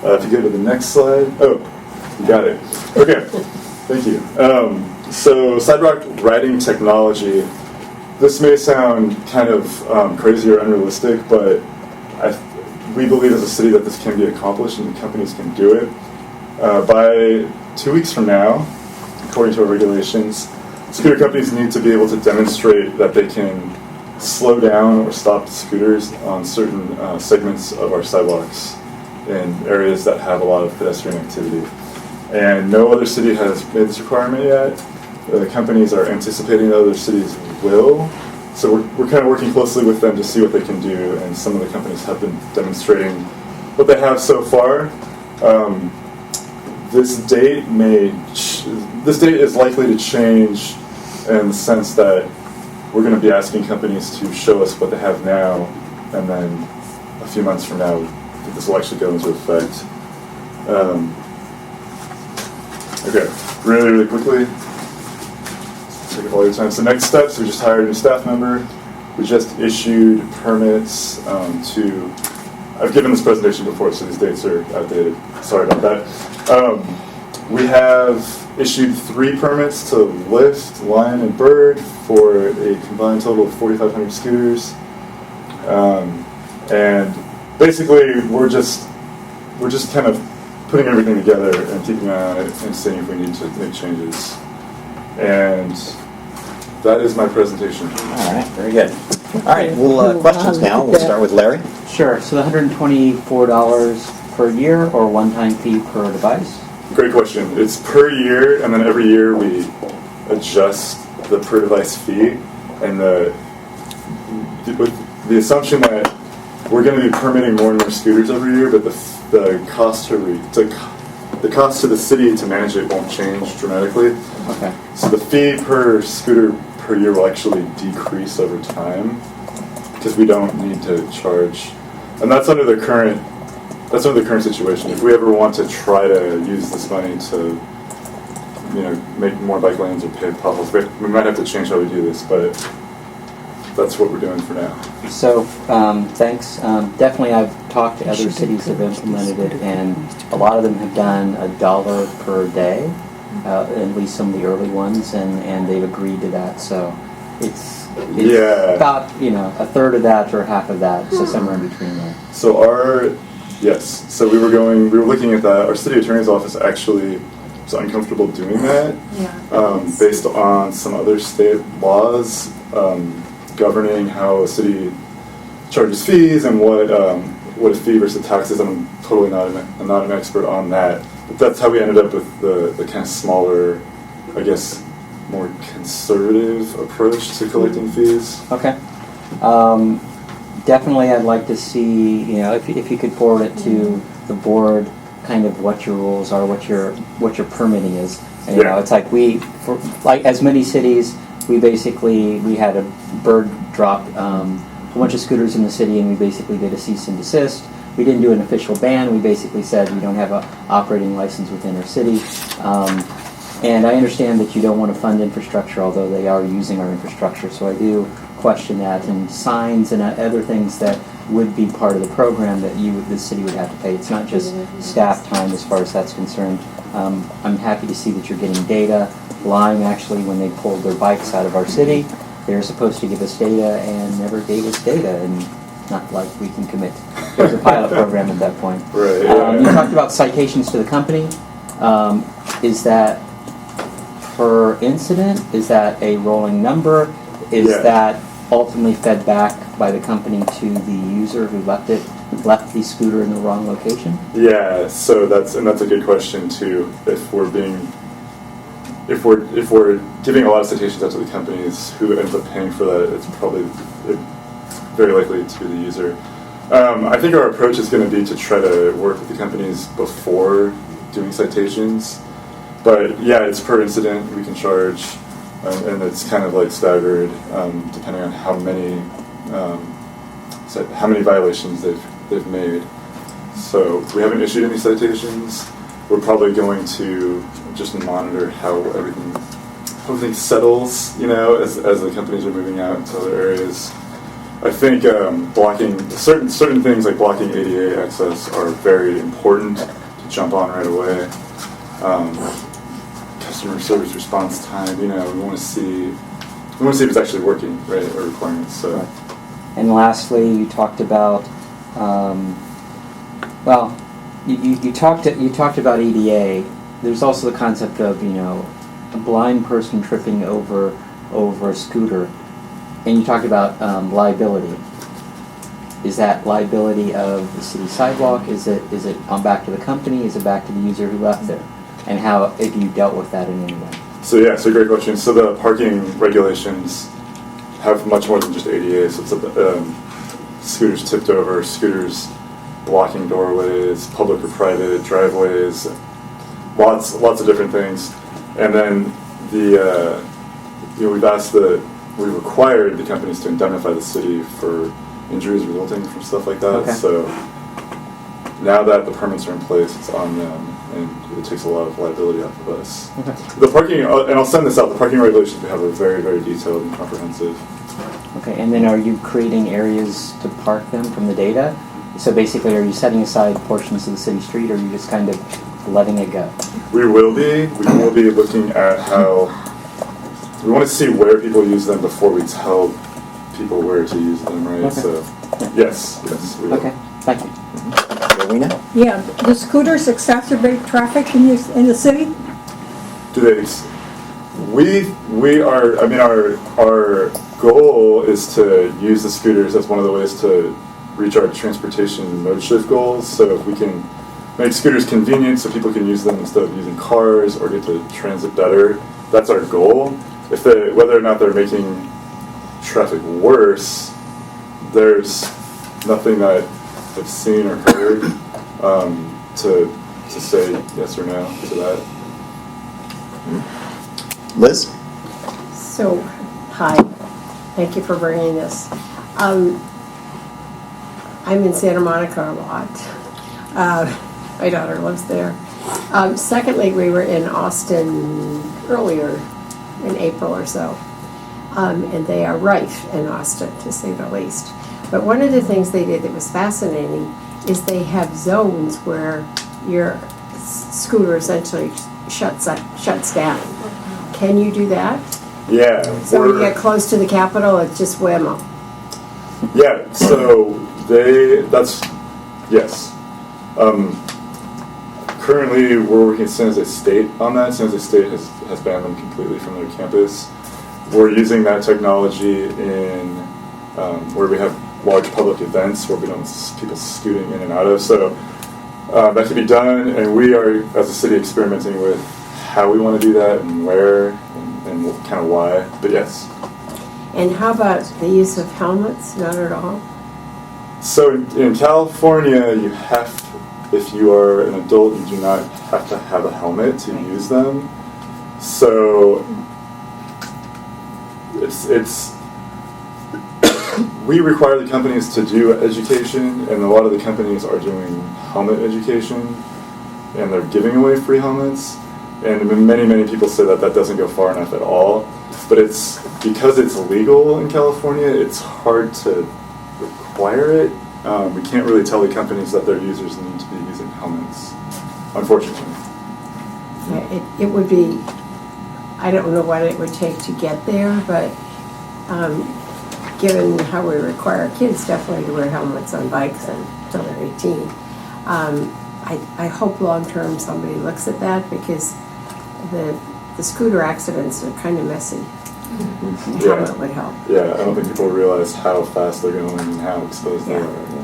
Speaker 12: If you go to the next slide. Oh, you got it. Okay. Thank you. So sidewalk riding technology. This may sound kind of crazy or unrealistic, but we believe as a city that this can be accomplished and the companies can do it. By 2 weeks from now, according to our regulations, scooter companies need to be able to demonstrate that they can slow down or stop scooters on certain segments of our sidewalks in areas that have a lot of pedestrian activity. And no other city has made this requirement yet. The companies are anticipating that other cities will. So we're kind of working closely with them to see what they can do, and some of the companies have been demonstrating what they have so far. This date is likely to change in the sense that we're going to be asking companies to show us what they have now, and then a few months from now, this will actually go into effect. Okay, really quickly, take up all your time. So next steps, we just hired a new staff member. We just issued permits I've given this presentation before, so these dates are outdated. Sorry about that. We have issued 3 permits to Lyft, Lion, and Bird for a combined total of 4,500 scooters. And basically, we're just kind of putting everything together and keeping an eye on it and seeing if we need to make changes. And that is my presentation.
Speaker 2: All right, very good. All right, well, questions now. We'll start with Larry.
Speaker 3: Sure. So the $124 per year or one-time fee per device?
Speaker 12: Great question. It's per year, and then every year we adjust the per device fee, and with the assumption that we're going to be permitting more and more scooters every year, but the cost to the city to manage it won't change dramatically.
Speaker 3: Okay.
Speaker 12: So the fee per scooter per year will actually decrease over time because we don't need to charge, and that's under the current situation. If we ever want to try to use this money to, make more bike lanes or pave potholes, we might have to change how we do this, but that's what we're doing for now.
Speaker 3: So, thanks. Definitely, I've talked to other cities that have implemented it, and a lot of them have done $1 per day, at least some of the early ones, and they've agreed to that. So, it's about a third of that or half of that, so somewhere in between there.
Speaker 12: So yes. So we were looking at that. Our city attorney's office actually was uncomfortable doing that, based on some other state laws governing how a city charges fees and what a fee versus tax is. I'm totally not an expert on that, but that's how we ended up with the kind of smaller, I guess, more conservative approach to collecting fees.
Speaker 3: Okay. Definitely, I'd like to see, if you could forward it to the board, kind of what your rules are, what your permitting is. And, it's like as many cities, we had a bird drop a bunch of scooters in the city, and we basically did a cease and desist. We didn't do an official ban. We basically said you don't have an operating license within our city. And I understand that you don't want to fund infrastructure, although they are using our infrastructure. So I do question that, and signs and other things that would be part of the program that the city would have to pay. It's not just staff time as far as that's concerned. I'm happy to see that you're getting data. Lime, actually, when they pulled their bikes out of our city, they were supposed to give us data and never gave us data, and not like we can commit. There was a pilot program at that point.
Speaker 12: Right.
Speaker 3: You talked about citations to the company. Is that per incident? Is that a rolling number? Is that ultimately fed back by the company to the user who left the scooter in the wrong location?
Speaker 12: Yeah, so that's a good question too. If we're giving a lot of citations out to the companies, who ends up paying for that? It's very likely to be the user. I think our approach is going to be to try to work with the companies before doing citations. But yeah, it's per incident we can charge, and it's kind of like staggered depending on how many violations they've made. So we haven't issued any citations. We're probably going to just monitor how everything settles, as the companies are moving out to other areas. I think blocking certain things like blocking ADA access are very important to jump on right away. Customer service response time, we want to see if it's actually working, right, or requirements. So.
Speaker 3: Right. And lastly, you talked about, you talked about ADA. There's also the concept of, a blind person tripping over a scooter, and you talked about liability. Is that liability of the city sidewalk? Is it on back to the company? Is it back to the user who left there? And how have you dealt with that in any way?
Speaker 12: So great question. So the parking regulations have much more than just ADA. So it's scooters tipped over, scooters blocking doorways, public or private driveways, lots of different things. And then we've required the companies to indemnify the city for injuries resulting from stuff like that.
Speaker 3: Okay.
Speaker 12: So now that the permits are in place, it's on them, and it takes a lot of liability off of us.
Speaker 3: Okay.
Speaker 12: The parking, and I'll send this out, the parking regulations we have are very, very detailed and comprehensive.
Speaker 3: Okay, and then are you creating areas to park them from the data? So basically, are you setting aside portions of the city street, or are you just kind of letting it go?
Speaker 12: We will be looking at how, we want to see where people use them before we tell people where to use them, right?
Speaker 3: Okay.
Speaker 12: So, yes, we will.
Speaker 3: Okay, thank you.
Speaker 2: Rowena?
Speaker 1: Yeah, do scooters exacerbate traffic in the city?
Speaker 12: Do they? Our goal is to use the scooters as one of the ways to reach our transportation mode shift goals. So if we can make scooters convenient so people can use them instead of using cars or get to transit better, that's our goal. Whether or not they're making traffic worse, there's nothing that I've seen or heard to say yes or no to that.
Speaker 2: Liz?
Speaker 4: So, hi, thank you for bringing this. I'm in Santa Monica a lot. My daughter lives there. Secondly, we were in Austin earlier in April or so, and they are rife in Austin, to say the least. But one of the things they did that was fascinating is they have zones where your scooter essentially shuts down. Can you do that?
Speaker 12: Yeah.
Speaker 4: So when you get close to the Capitol, it's just whammo.
Speaker 12: Yeah, so yes. Currently, we're working with San Jose State on that. San Jose State has banned them completely from their campus. We're using that technology in where we have large public events where we don't want people scooting in and out of. So that can be done, and we are, as a city, experimenting with how we want to do that and where and kind of why. But yes.
Speaker 4: And how about the use of helmets? Not at all?
Speaker 12: So in California, you have, if you are an adult, you do not have to have a helmet to use them. So it's we require the companies to do education, and a lot of the companies are doing helmet education, and they're giving away free helmets. And many people say that that doesn't go far enough at all. But it's because it's illegal in California, it's hard to require it. We can't really tell the companies that their users need to be using helmets, unfortunately.
Speaker 4: Yeah, it would be, I don't know what it would take to get there, but given how we require kids definitely to wear helmets on bikes until they're 18, I hope long-term somebody looks at that, because the scooter accidents are kind of messy. A helmet would help.
Speaker 12: Yeah, I don't think people realize how fast they're going and how exposed they are.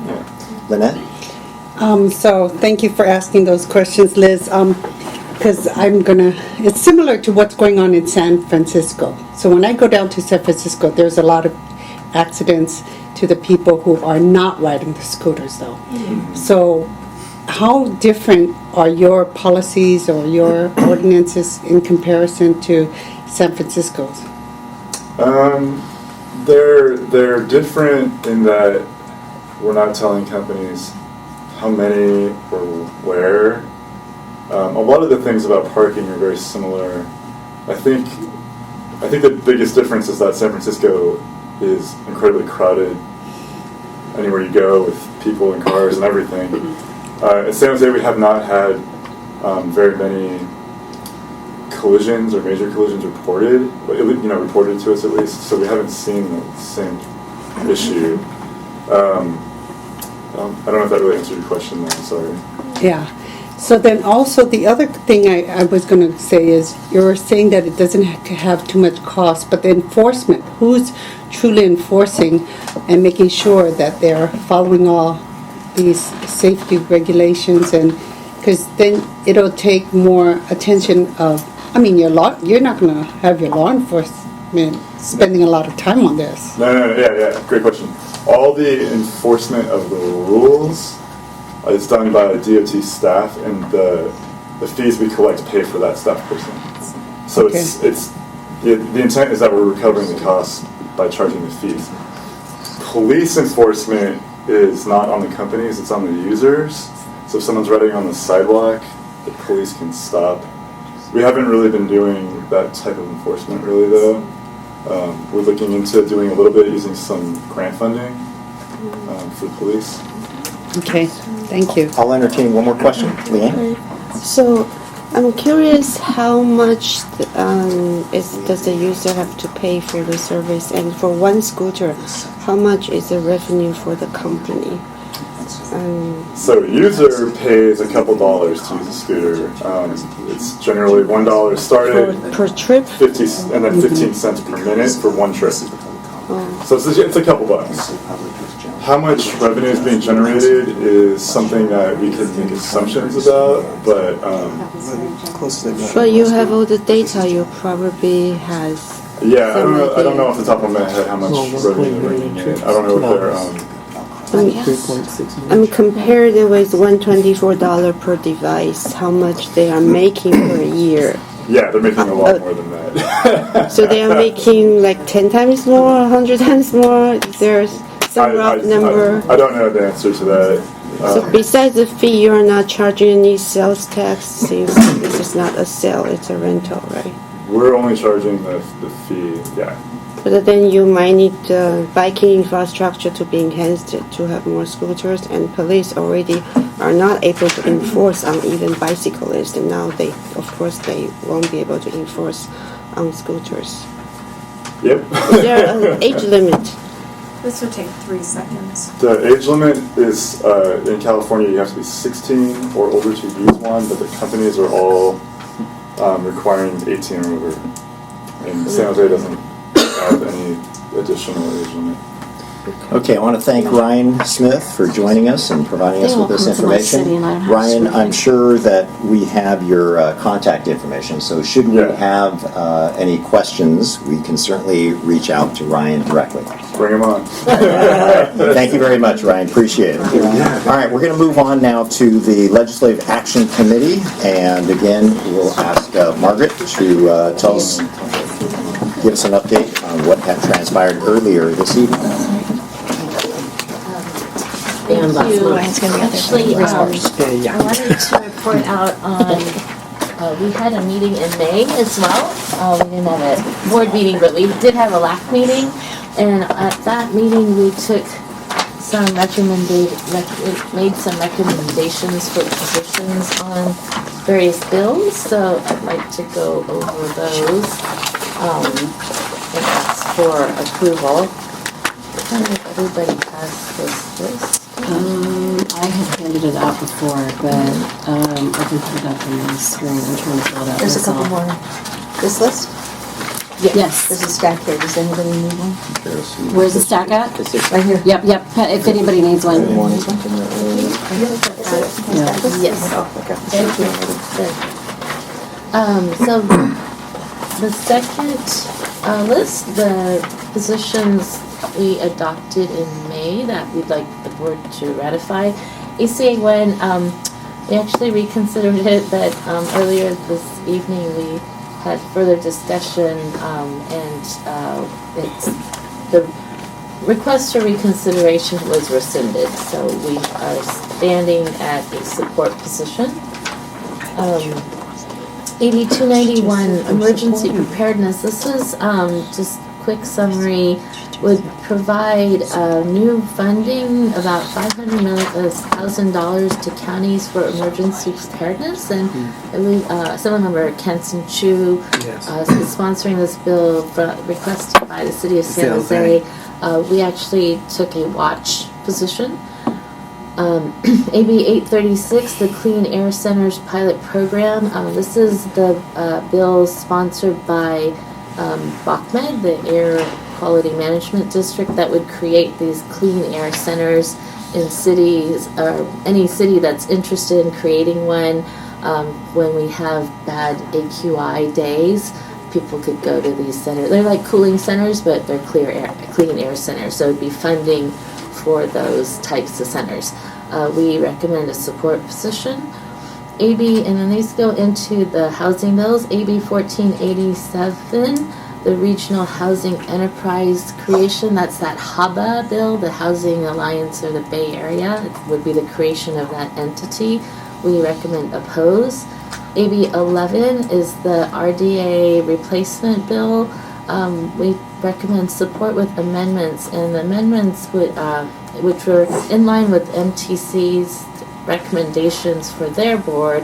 Speaker 12: Yeah.
Speaker 2: Lynette?
Speaker 13: So thank you for asking those questions, Liz, because it's similar to what's going on in San Francisco. So when I go down to San Francisco, there's a lot of accidents to the people who are not riding the scooters, though. Mm-hmm. So how different are your policies or your ordinances in comparison to San Francisco's?
Speaker 12: They're different in that we're not telling companies how many or where. A lot of the things about parking are very similar. I think the biggest difference is that San Francisco is incredibly crowded anywhere you go, with people and cars and everything. In San Jose, we have not had very many collisions or major collisions reported, reported to us at least. So we haven't seen the same issue. I don't know if that really answered your question, though. I'm sorry.
Speaker 13: Yeah. So then also the other thing I was going to say is, you're saying that it doesn't have too much cost, but the enforcement, who's truly enforcing and making sure that they're following all these safety regulations? And because then it'll take more attention of, you're not going to have your law enforcement spending a lot of time on this.
Speaker 12: No, yeah, great question. All the enforcement of the rules is done by DOT staff, and the fees we collect pay for that staff person. So
Speaker 13: Okay.
Speaker 12: the intent is that we're recovering the costs by charging the fees. Police enforcement is not on the companies, it's on the users. So if someone's riding on the sidewalk, the police can stop. We haven't really been doing that type of enforcement really, though. We're looking into doing a little bit using some grant funding for the police.
Speaker 13: Okay, thank you.
Speaker 2: I'll entertain one more question. Leanne?
Speaker 14: So I'm curious, how much does the user have to pay for the service? And for one scooter, how much is the revenue for the company?
Speaker 12: So user pays a couple dollars to use a scooter. It's generally $1 started
Speaker 14: per trip?
Speaker 12: 50 and then 15 cents per minute for one trip. So it's a couple bucks. How much revenue is being generated is something that we can make assumptions about, but
Speaker 14: But you have all the data, you probably have.
Speaker 12: yeah, I don't know off the top of my head how much revenue they're bringing in. I don't know if they're
Speaker 14: compared with $124 per device, how much they are making per year.
Speaker 12: yeah, they're making a lot more than that.
Speaker 14: So they are making like 10 times more, 100 times more? Is there some rough number?
Speaker 12: I don't know the answer to that.
Speaker 14: So besides the fee, you are not charging any sales tax, since this is not a sale, it's a rental, right?
Speaker 12: We're only charging the fee, yeah.
Speaker 14: But then you might need biking infrastructure to be enhanced to have more scooters, and police already are not able to enforce on even bicyclists, and now they won't be able to enforce on scooters.
Speaker 12: Yep.
Speaker 14: Is there an age limit?
Speaker 6: This would take 3 seconds.
Speaker 12: The age limit is, in California, you have to be 16 or older to use one, but the companies are all requiring 18 or over. And San Jose doesn't have any additional age limit.
Speaker 2: Okay, I want to thank Ryan Smith for joining us and providing us with this information. Ryan, I'm sure that we have your contact information, so should we have any questions, we can certainly reach out to Ryan directly.
Speaker 12: Bring him on.
Speaker 2: Thank you very much, Ryan. Appreciate it. All right, we're going to move on now to the Legislative Action Committee, and again, we'll ask Margaret to tell us, give us an update on what had transpired earlier this evening.
Speaker 10: Thank you. Actually, I wanted to report out on, we had a meeting in May as well. We didn't have a board meeting, but we did have a LAC meeting. And at that meeting, we took some made some recommendations for positions on various bills. So I'd like to go over those and ask for approval. I don't know if everybody has this list.
Speaker 15: I had handed it out before, but I can put it up on the screen. I'm trying to pull it out.
Speaker 10: There's a couple more. This list?
Speaker 15: Yes.
Speaker 10: There's a stack here. Does anybody need one?
Speaker 15: Where's the stack at?
Speaker 10: Right here.
Speaker 15: Yep. If anybody needs one.
Speaker 10: Yes. Thank you. So the second list, the positions we adopted in May that we'd like the board to ratify. ACA 1, we actually reconsidered it, but earlier this evening we had further discussion, and it's the request for reconsideration was rescinded, so we are standing at a support position. AB 291, emergency preparedness. This is just quick summary. Would provide new funding, about $500,000 to counties for emergency preparedness, and some of them are Kenson Chu is sponsoring this bill requested by the city of San Jose. We actually took a watch position. AB 836, the Clean Air Centers pilot program. This is the bill sponsored by BACMed, the Air Quality Management District, that would create these clean air centers in cities, or any city that's interested in creating one. When we have bad AQI days, people could go to these centers. They're like cooling centers, but they're clean air centers. So it'd be funding for those types of centers. We recommend a support position. AB, and then these go into the housing bills. AB 1487. The Regional Housing Enterprise Creation, that's that HABA bill, the Housing Alliance or the Bay Area. It would be the creation of that entity. We recommend oppose. AB 11 is the RDA replacement bill. We recommend support with amendments, and the amendments would, which were in line with MTC's recommendations for their board.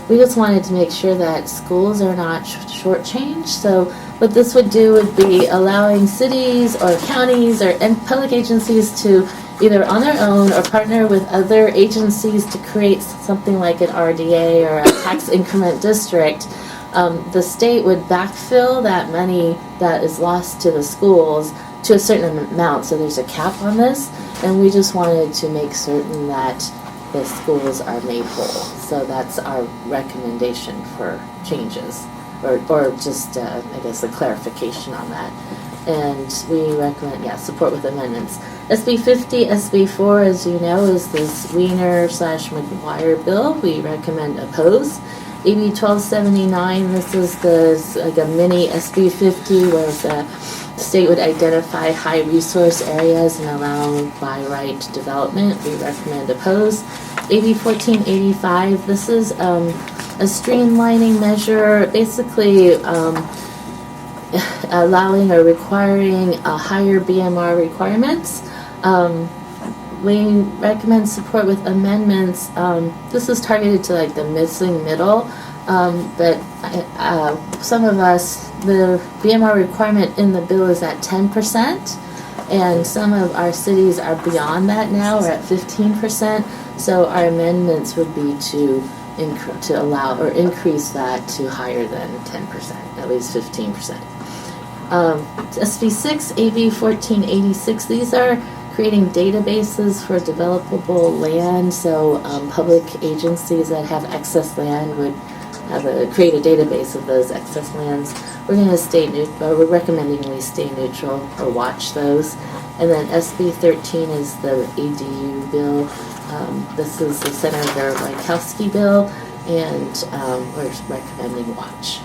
Speaker 10: We just wanted to make sure that schools are not shortchanged. So what this would do would be allowing cities or counties or public agencies to either on their own or partner with other agencies to create something like an RDA or a tax increment district. The state would backfill that money that is lost to the schools to a certain amount. So there's a cap on this, and we just wanted to make certain that the schools are made whole. So that's our recommendation for changes, or just, I guess, a clarification on that. And we recommend, support with amendments. SB 50, SB 4, as you know, is this Wiener/McGuire bill. We recommend oppose. AB 1279, this is like a mini SB 50 where the state would identify high resource areas and allow by right development. We recommend oppose. AB 1485, this is a streamlining measure, basically allowing or requiring a higher BMR requirements. We recommend support with amendments. This is targeted to like the missing middle, but some of us, the BMR requirement in the bill is at 10%, and some of our cities are beyond that now, we're at 15%, so our amendments would be to allow or increase that to higher than 10%, at least 15%. SB6, AB 1486, these are creating databases for developable land, so public agencies that have excess land would create a database of those excess lands. We're going to stay neutral, we're recommending we stay neutral or watch those. And then SB 13 is the ADU bill. This is the Senator CASCC bill, and we're recommending watch.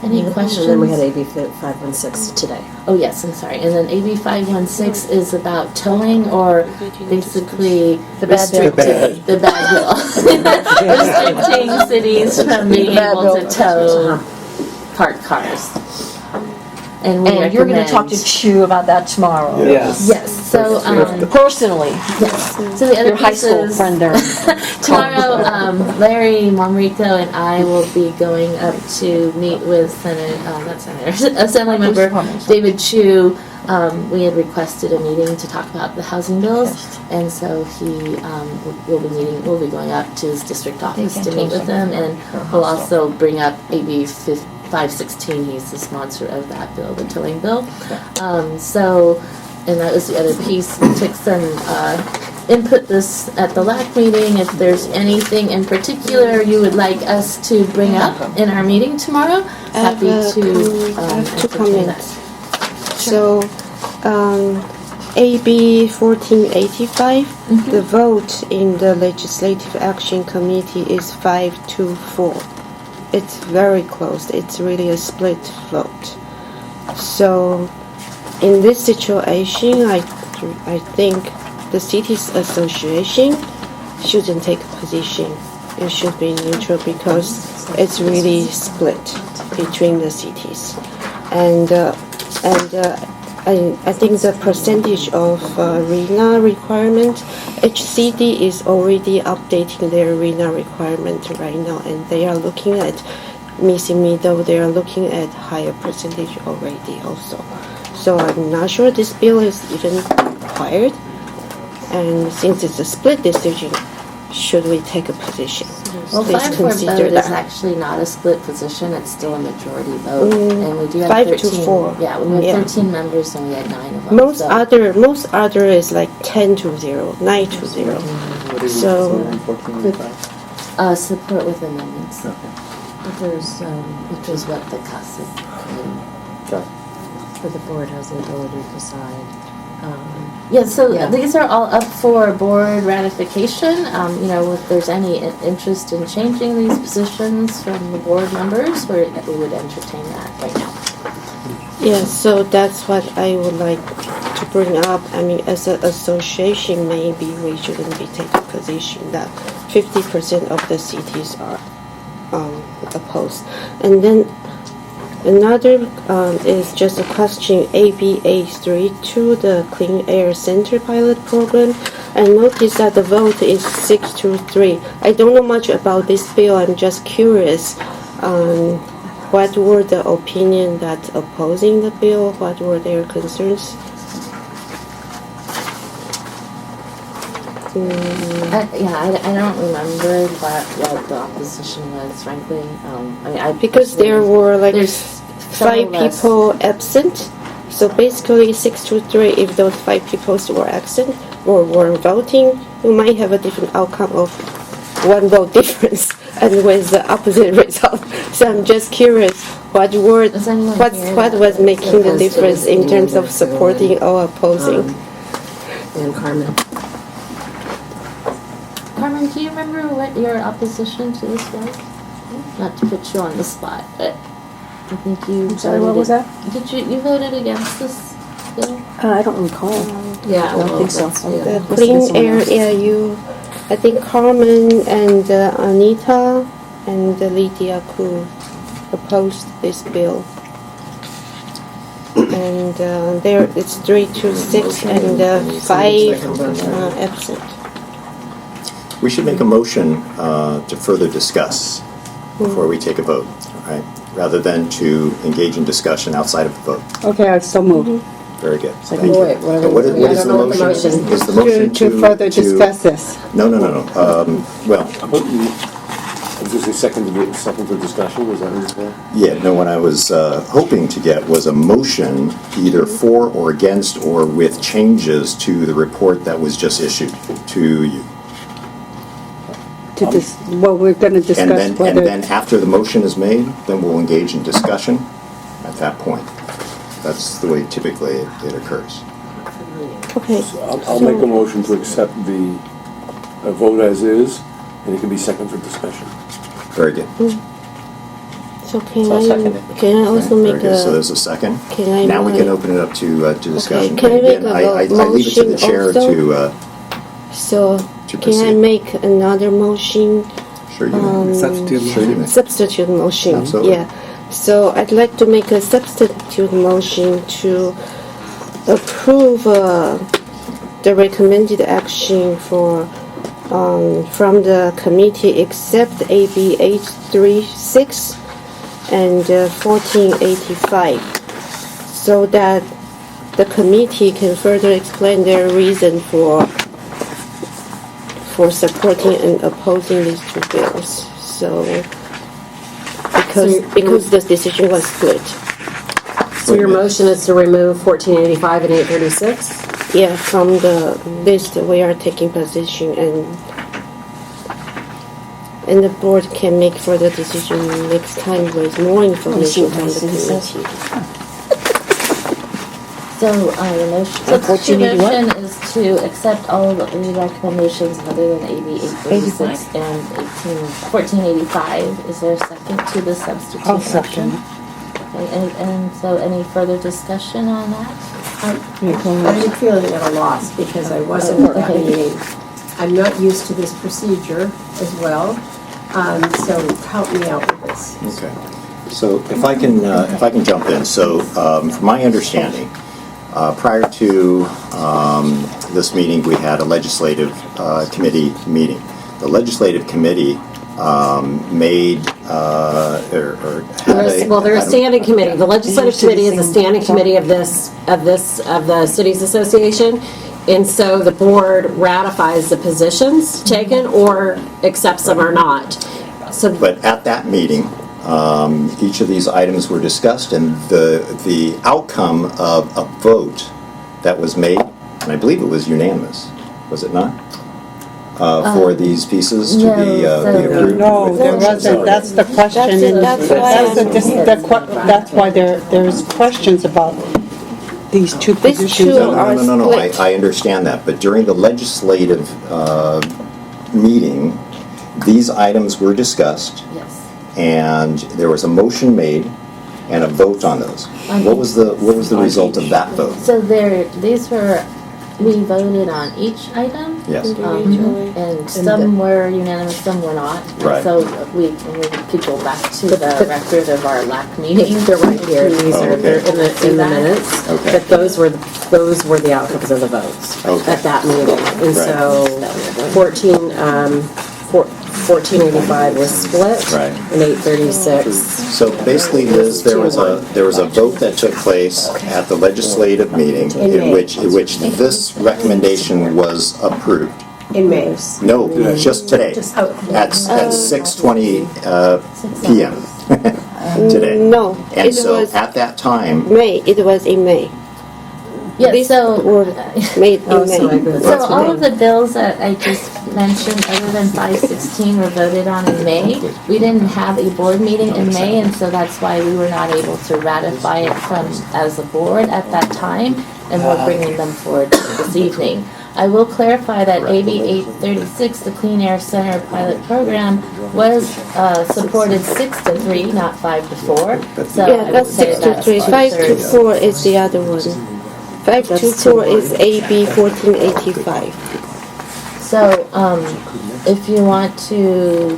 Speaker 10: Any questions?
Speaker 15: And then we had AB 516 today.
Speaker 10: Oh yes, I'm sorry. And then AB 516 is about towing, or basically
Speaker 15: The bad bill.
Speaker 10: restricting the bad bill, restricting cities from being able to tow parked cars. And we
Speaker 1: And you're going to talk to
Speaker 10: recommend-
Speaker 1: Chu about that tomorrow.
Speaker 12: Yes.
Speaker 10: Yes. So
Speaker 1: Personally,
Speaker 10: yes. So the other
Speaker 1: your high school
Speaker 10: pieces-
Speaker 1: friend there.
Speaker 10: Tomorrow, Larry, Momrico, and I will be going up to meet with Assembly Member David Chu. We had requested a meeting to talk about the housing bills, and so we'll be going up to his district office to meet with him, and we'll also bring up AB 516. He's the sponsor of that bill, the towing bill. And that was the other piece. We took some input this at the LAC meeting. If there's anything in particular you would like us to bring up in our meeting tomorrow, happy to
Speaker 14: I have two
Speaker 10: entertain that.
Speaker 14: comments. So, AB 1485, the vote in the Legislative Action Committee is 5-4. It's very close. It's really a split vote. So, in this situation, I think the cities association shouldn't take a position. It should be neutral because it's really split between the cities. And I think the percentage of RENA requirement, HCD is already updating their RENA requirement right now, and they are looking at missing middle. They are looking at higher percentage already also. So I'm not sure this bill is even required. And since it's a split decision, should we take a position?
Speaker 10: Well,
Speaker 14: Please
Speaker 10: 5-4
Speaker 14: consider
Speaker 10: vote is
Speaker 14: that.
Speaker 10: actually not a split position. It's still a majority vote, and we do have
Speaker 14: 5-4.
Speaker 10: 13. Yeah, we have 13 members, and we had 9 of them.
Speaker 14: Most
Speaker 10: so.
Speaker 14: other is like 10-0, 9-0. So
Speaker 10: Support with amendments. Which is what the CASCC committee.
Speaker 15: But the board has the ability to decide.
Speaker 10: Yeah, so
Speaker 15: Yeah.
Speaker 10: these are all up for board ratification. If there's any interest in changing these positions from the board members, we would entertain that right now.
Speaker 14: yes, so that's what I would like to bring up. I mean, as an association, maybe we shouldn't be taking position that 50% of the cities are opposed. And then another is just a question, ABA32, the Clean Air Center pilot program. I noticed that the vote is 6-3. I don't know much about this bill. I'm just curious. What were the opinion that opposing the bill? What were their concerns?
Speaker 10: I don't remember what the opposition was, frankly.
Speaker 14: Because there were like
Speaker 10: there's
Speaker 14: 5 people absent. So basically 6-3, if those 5 people were absent or were voting, we might have a different outcome of 1 vote difference and with the opposite result. So I'm just curious, what was making the difference in terms of supporting or opposing?
Speaker 15: And Carmen.
Speaker 10: Carmen, do you remember what your opposition to this was? Not to put you on the spot, but I think you.
Speaker 1: I'm sorry, what was that?
Speaker 10: Did you voted against this bill?
Speaker 1: I don't recall.
Speaker 10: Yeah,
Speaker 1: I don't think so.
Speaker 14: The Clean Air, I think Carmen and Anita and Lydia Ku opposed this bill. And there it's 3-6 and 5 absent.
Speaker 2: We should make a motion to further discuss before we take a vote, right? Rather than to engage in discussion outside of the vote.
Speaker 13: Okay, I so moved.
Speaker 2: Very good. Thank
Speaker 15: Wait,
Speaker 2: you.
Speaker 15: what are
Speaker 2: And what
Speaker 15: we-
Speaker 2: is
Speaker 15: I
Speaker 2: the
Speaker 15: don't know what the
Speaker 2: motion?
Speaker 15: motion
Speaker 2: Is the motion
Speaker 13: To further discuss this.
Speaker 2: No. Well,
Speaker 16: Did you say second for discussion, was that what you said?
Speaker 2: Yeah, no, what I was hoping to get was a motion either for or against or with changes to the report that was just issued to you.
Speaker 13: Well, we're going to discuss
Speaker 2: And
Speaker 13: whether...
Speaker 2: then after the motion is made, then we'll engage in discussion at that point. That's the way typically it occurs.
Speaker 14: Okay.
Speaker 16: So I'll make a motion to accept the vote as is, and it can be second for discussion.
Speaker 2: Very good.
Speaker 14: So
Speaker 3: I'll second it.
Speaker 14: can I also
Speaker 2: Very
Speaker 14: make
Speaker 2: good. So
Speaker 14: a,
Speaker 2: there's a second.
Speaker 14: can I
Speaker 2: Now we
Speaker 14: make-
Speaker 2: can open it up to discussion.
Speaker 14: can I make
Speaker 2: Again,
Speaker 14: a
Speaker 2: I leave it to the
Speaker 14: motion
Speaker 2: chair
Speaker 14: also?
Speaker 2: to
Speaker 14: can I
Speaker 2: proceed.
Speaker 14: make another motion?
Speaker 2: Sure you may. Sure you may.
Speaker 14: Substitute motion.
Speaker 2: Absolutely.
Speaker 14: Yeah. So I'd like to make a substitute motion to approve the recommended action for from the committee except AB 836 and 1485, so that the committee can further explain their reason for supporting and opposing these two bills. So because this decision was split.
Speaker 15: So your motion is to remove 1485 and 836?
Speaker 14: Yeah, from the list we are taking position, and the board can make further decision next time with more information from the committee.
Speaker 10: So the motion, substitute motion is to accept all of the recommendations other than AB 836 and 1485. Is there a second to the substitute
Speaker 13: I'll
Speaker 10: motion?
Speaker 13: second.
Speaker 10: Okay, and so any further discussion on that?
Speaker 4: I'm feeling at a loss because I wasn't at that meeting. I'm not used to this procedure as well, so help me out with this.
Speaker 2: Okay. So if I can jump in. So from my understanding, prior to this meeting, we had a legislative committee meeting. The legislative committee made or had
Speaker 15: Well, they're a standing committee. The legislative committee is a standing committee of the cities association, and so the board ratifies the positions taken or accepts them or not. So,
Speaker 2: But at that meeting, each of these items were discussed, and the outcome of a vote that was made, and I believe it was unanimous, was it not? For these pieces to be approved?
Speaker 13: No, there wasn't. That's the question. That's why there's questions about these two positions.
Speaker 2: No. I understand that. But during the legislative meeting, these items were discussed.
Speaker 10: Yes.
Speaker 2: And there was a motion made and a vote on those. What was the result of that vote?
Speaker 10: So we voted on each item.
Speaker 2: Yes.
Speaker 10: And some were unanimous, some were not.
Speaker 2: Right.
Speaker 10: So we could go back to the record of our LAC meeting.
Speaker 15: they're right here. These
Speaker 2: Oh,
Speaker 15: are
Speaker 2: okay.
Speaker 15: in the minutes.
Speaker 2: Okay.
Speaker 15: But those were the outcomes of the votes
Speaker 2: Okay.
Speaker 15: at that meeting. And
Speaker 2: Right.
Speaker 15: so 1485 was split,
Speaker 2: Right.
Speaker 15: and 836.
Speaker 2: So basically, Liz, there was a vote that took place at the legislative meeting in which this recommendation was approved.
Speaker 4: In May.
Speaker 2: No, just today, at 6:20 p.m. today.
Speaker 14: No,
Speaker 2: And
Speaker 14: it
Speaker 2: so
Speaker 14: was
Speaker 2: at that time,
Speaker 14: May. It was in May.
Speaker 10: Yeah,
Speaker 14: This
Speaker 10: so
Speaker 14: were made in May.
Speaker 10: So all of the bills that I just mentioned, other than 516, were voted on in May. We didn't have a board meeting in May, and so that's why we were not able to ratify it as a board at that time, and we're bringing them forward this evening. I will clarify that AB 836, the Clean Air Center pilot program, was supported 6-3, not 5-4. So
Speaker 14: Yeah,
Speaker 10: I would
Speaker 14: that's
Speaker 10: say
Speaker 14: 6 to 3. 5 to 4 is the other one. 5 to 4 is AB 1485.
Speaker 10: So, if you want to,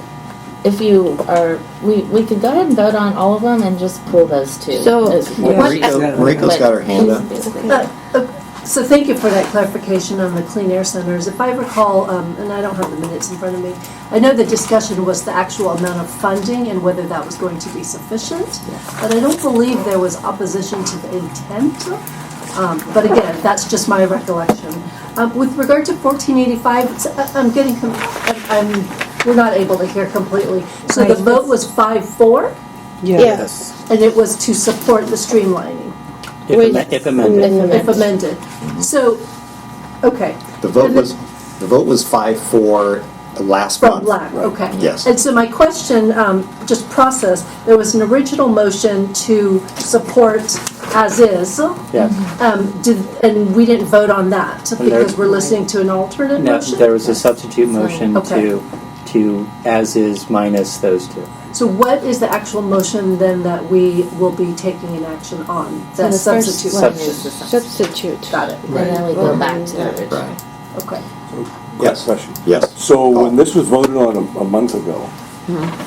Speaker 10: we could go ahead and vote on all of them and just pull those two.
Speaker 14: So,
Speaker 2: Mariko's got her hand up.
Speaker 8: So thank you for that clarification on the clean air centers. If I recall, and I don't have the minutes in front of me, I know the discussion was the actual amount of funding and whether that was going to be sufficient. But I don't believe there was opposition to the intent. But again, that's just my recollection. With regard to 1485, I'm we're not able to hear completely. So the vote was 5-4,
Speaker 14: Yes.
Speaker 8: and it was to support the streamlining,
Speaker 3: If amended.
Speaker 8: if amended. So, okay.
Speaker 2: The vote was 5-4 last
Speaker 8: From
Speaker 2: month.
Speaker 8: Black, okay.
Speaker 2: Yes.
Speaker 8: And so my question, just process, there was an original motion to support as is.
Speaker 3: Yes.
Speaker 8: And we didn't vote on that
Speaker 3: And there-
Speaker 8: because we're listening to an alternate
Speaker 3: No,
Speaker 8: motion?
Speaker 3: there was a substitute motion
Speaker 8: Okay.
Speaker 3: to as is minus those two.
Speaker 8: So what is the actual motion then that we will be taking an action on?
Speaker 10: So
Speaker 8: That
Speaker 10: the
Speaker 8: substitute?
Speaker 10: first one is the
Speaker 14: Substitute.
Speaker 8: Got it.
Speaker 10: And then we go back to the original.
Speaker 2: Right.
Speaker 8: Okay.
Speaker 2: Yes.
Speaker 16: Question.
Speaker 2: Yes.
Speaker 16: So when this was voted on a month ago,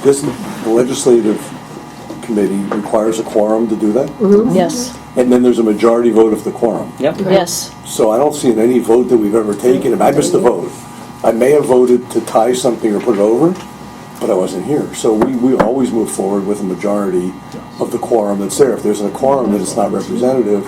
Speaker 16: this legislative committee requires a quorum to do that?
Speaker 17: Yes,
Speaker 16: And then there's a majority vote of the quorum.
Speaker 3: Yep.
Speaker 17: yes.
Speaker 16: So I don't see in any vote that we've ever taken, and I missed the vote. I may have voted to tie something or put it over, but I wasn't here. So we always move forward with a majority of the quorum that's there. If there's a quorum, then it's not representative.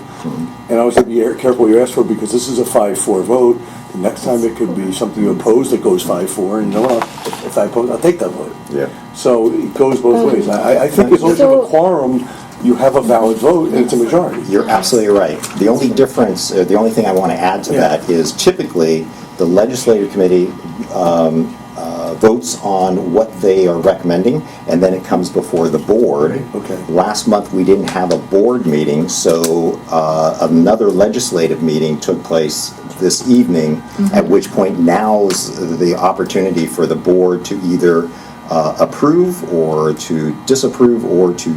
Speaker 16: And I always have to be careful what you ask for, because this is a 5-4 vote. The next time it could be something you oppose that goes 5-4, and you know what, if I oppose, I'll take that vote.
Speaker 2: Yeah.
Speaker 16: So it goes both ways. I think as long as you have a quorum, you have a valid vote, and it's a majority.
Speaker 2: You're absolutely right. The only difference, the only thing I want to add to that is typically the legislative committee votes on what they are recommending, and then it comes before the board.
Speaker 16: Okay.
Speaker 2: Last month, we didn't have a board meeting, so another legislative meeting took place this evening, at which point now's the opportunity for the board to either approve or to disapprove or to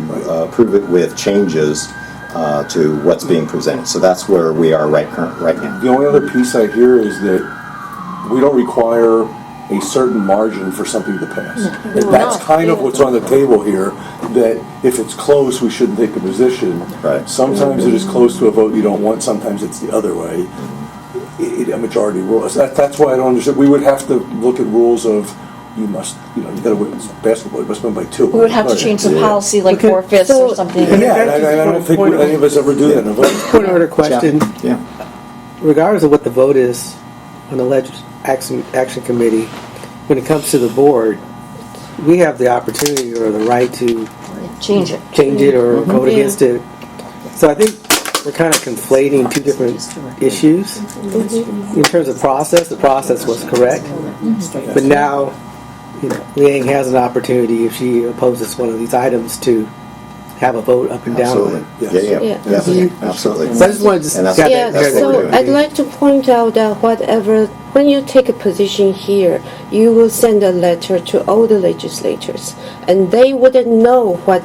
Speaker 2: approve it with changes to what's being presented. So that's where we are right now.
Speaker 16: The only other piece I hear is that we don't require a certain margin for something to pass. And that's kind of what's on the table here, that if it's close, we shouldn't take a position.
Speaker 2: Right.
Speaker 16: Sometimes it is close to a vote you don't want, sometimes it's the other way. A majority rule. That's why I don't understand. We would have to look at rules of, you gotta win basketball, you must win by 2.
Speaker 17: We would have to change the policy, like four-fifths or something.
Speaker 16: Yeah, I don't think any of us ever do that in a vote.
Speaker 18: Point of order question.
Speaker 2: Yeah.
Speaker 18: Regardless of what the vote is on the action committee, when it comes to the board, we have the opportunity or the right to
Speaker 17: Change it.
Speaker 18: or vote against it. So I think we're kind of conflating two different issues. In terms of process, the process was correct, but now, Liang has an opportunity, if she opposes one of these items, to have a vote up and down on it.
Speaker 2: Absolutely. Yeah. Absolutely.
Speaker 18: So I just wanted to
Speaker 2: And that's-
Speaker 18: have
Speaker 14: Yeah,
Speaker 18: that-
Speaker 14: so I'd like to point out that when you take a position here, you will send a letter to all the legislators, and they wouldn't know what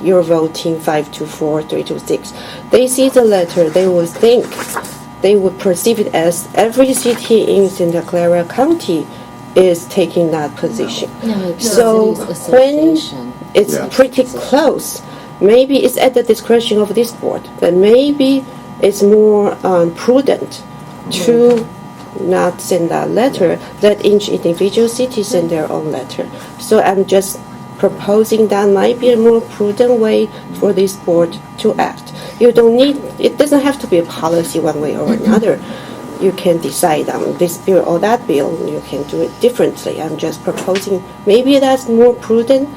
Speaker 14: you're voting 5-4, 3-6. They see the letter, they would perceive it as every city in Santa Clara County is taking that position. So when it's pretty close, maybe it's at the discretion of this board, but maybe it's more prudent to not send that letter, let each individual city send their own letter. So I'm just proposing that might be a more prudent way for this board to act. It doesn't have to be a policy one way or another. You can decide on this bill or that bill, you can do it differently. I'm just proposing maybe that's more prudent,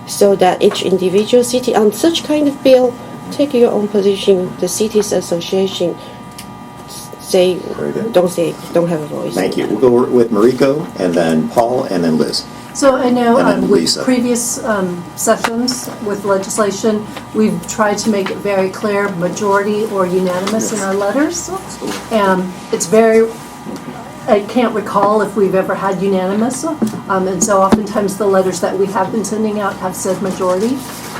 Speaker 14: so that each individual city on such kind of bill take your own position. The cities association don't have a voice.
Speaker 2: Thank you. We'll go with Mariko, and then Paul, and then Liz.
Speaker 8: So I know
Speaker 2: And then
Speaker 8: with
Speaker 2: Lisa.
Speaker 8: previous sessions with legislation, we've tried to make it very clear, majority or unanimous in our letters. It's very, I can't recall if we've ever had unanimous. And so oftentimes the letters that we have been sending out have said majority.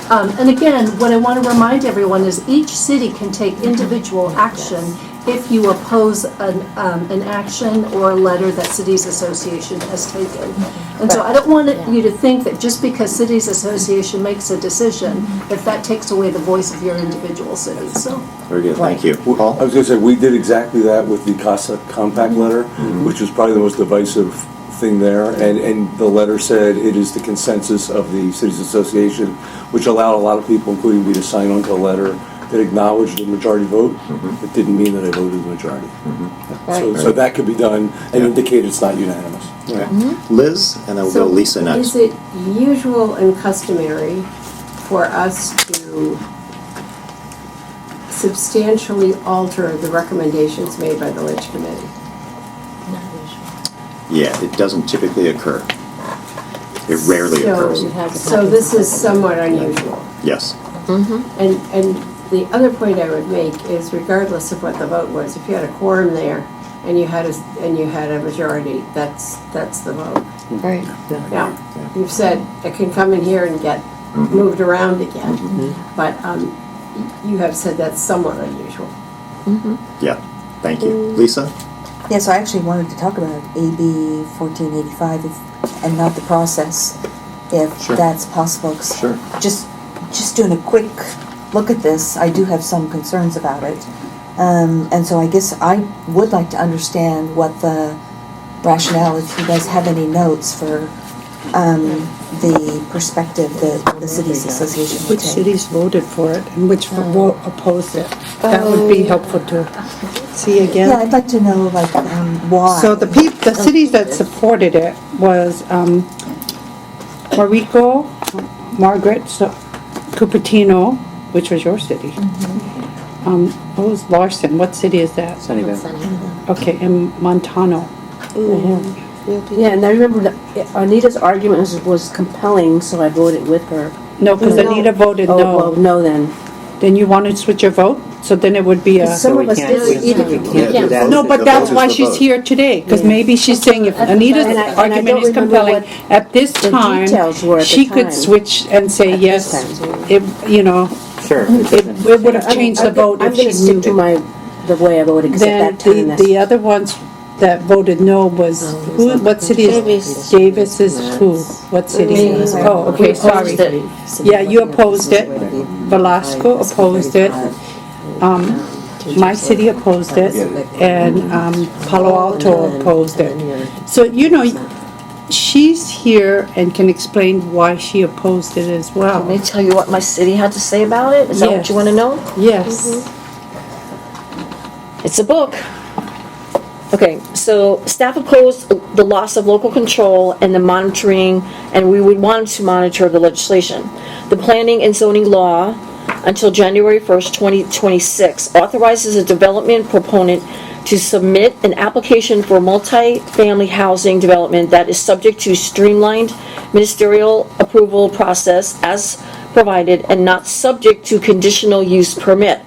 Speaker 8: And again, what I want to remind everyone is each city can take individual action if you oppose an action or a letter that Cities Association has taken. And so I don't want you to think that just because Cities Association makes a decision, that takes away the voice of your individual city. So.
Speaker 2: Very good, thank you. Paul?
Speaker 16: I was going to say, we did exactly that with the CASCC compact letter, which was probably the most divisive thing there, and the letter said it is the consensus of the Cities Association, which allowed a lot of people, including me, to sign onto a letter that acknowledged the majority vote. It didn't mean that I voted the majority. So that could be done and indicate it's not unanimous.
Speaker 2: Okay. Liz, and then we'll go to Lisa next.
Speaker 4: Is it usual and customary for us to substantially alter the recommendations made by the Lynch Committee?
Speaker 2: Yeah, it doesn't typically occur. It rarely occurs.
Speaker 4: So this is somewhat unusual.
Speaker 2: Yes.
Speaker 4: And the other point I would make is, regardless of what the vote was, if you had a quorum there and you had a majority, that's the vote.
Speaker 17: Right.
Speaker 4: Now, you've said it can come in here and get moved around again, but you have said that's somewhat unusual.
Speaker 2: Yeah. Thank you, Lisa.
Speaker 19: Yes, I actually wanted to talk about AB 1485 and not the process, if that's possible. 'Cause
Speaker 2: Sure.
Speaker 19: Just doing a quick look at this, I do have some concerns about it. And so I guess I would like to understand what the rationale, if you guys have any notes for the perspective that the Cities Association would
Speaker 13: Which
Speaker 19: take.
Speaker 13: cities voted for it and which opposed it? That would be helpful to see again.
Speaker 19: Yeah, I'd like to know, like, why.
Speaker 13: So the cities that supported it was Marico, Margaret, Cupertino, which was your city. What was Larson? What city is that?
Speaker 3: Sunnyvale.
Speaker 13: Okay, and Montano.
Speaker 17: Yeah, and I remember that Anita's argument was compelling, so I voted with her.
Speaker 13: No, because Anita voted no.
Speaker 17: Oh, well, no then.
Speaker 13: Then you wanted to switch your vote? So then it would be a...
Speaker 17: Some of us did.
Speaker 13: No, but that's why she's here today, because maybe she's saying if Anita's argument is compelling, at this time, she could switch and say yes. It, you know,
Speaker 3: Sure.
Speaker 13: it would have changed the vote if she
Speaker 17: I'm going to stick to the way I voted, because at that time...
Speaker 13: Then the other ones that voted no was, who, what city is? Davis is who? What city? Oh, okay, sorry. Yeah, you opposed it. Velasco opposed it. My city opposed it, and Palo Alto opposed it. So, you know, she's here and can explain why she opposed it as well.
Speaker 17: Can I tell you what my city had to say about it? Is that what you want to know?
Speaker 13: Yes.
Speaker 17: It's a book. Okay, so staff opposed the loss of local control and the monitoring, and we would want to monitor the legislation. The planning and zoning law until January 1st, 2026 authorizes a development proponent to submit an application for multi-family housing development that is subject to streamlined ministerial approval process as provided and not subject to conditional use permit.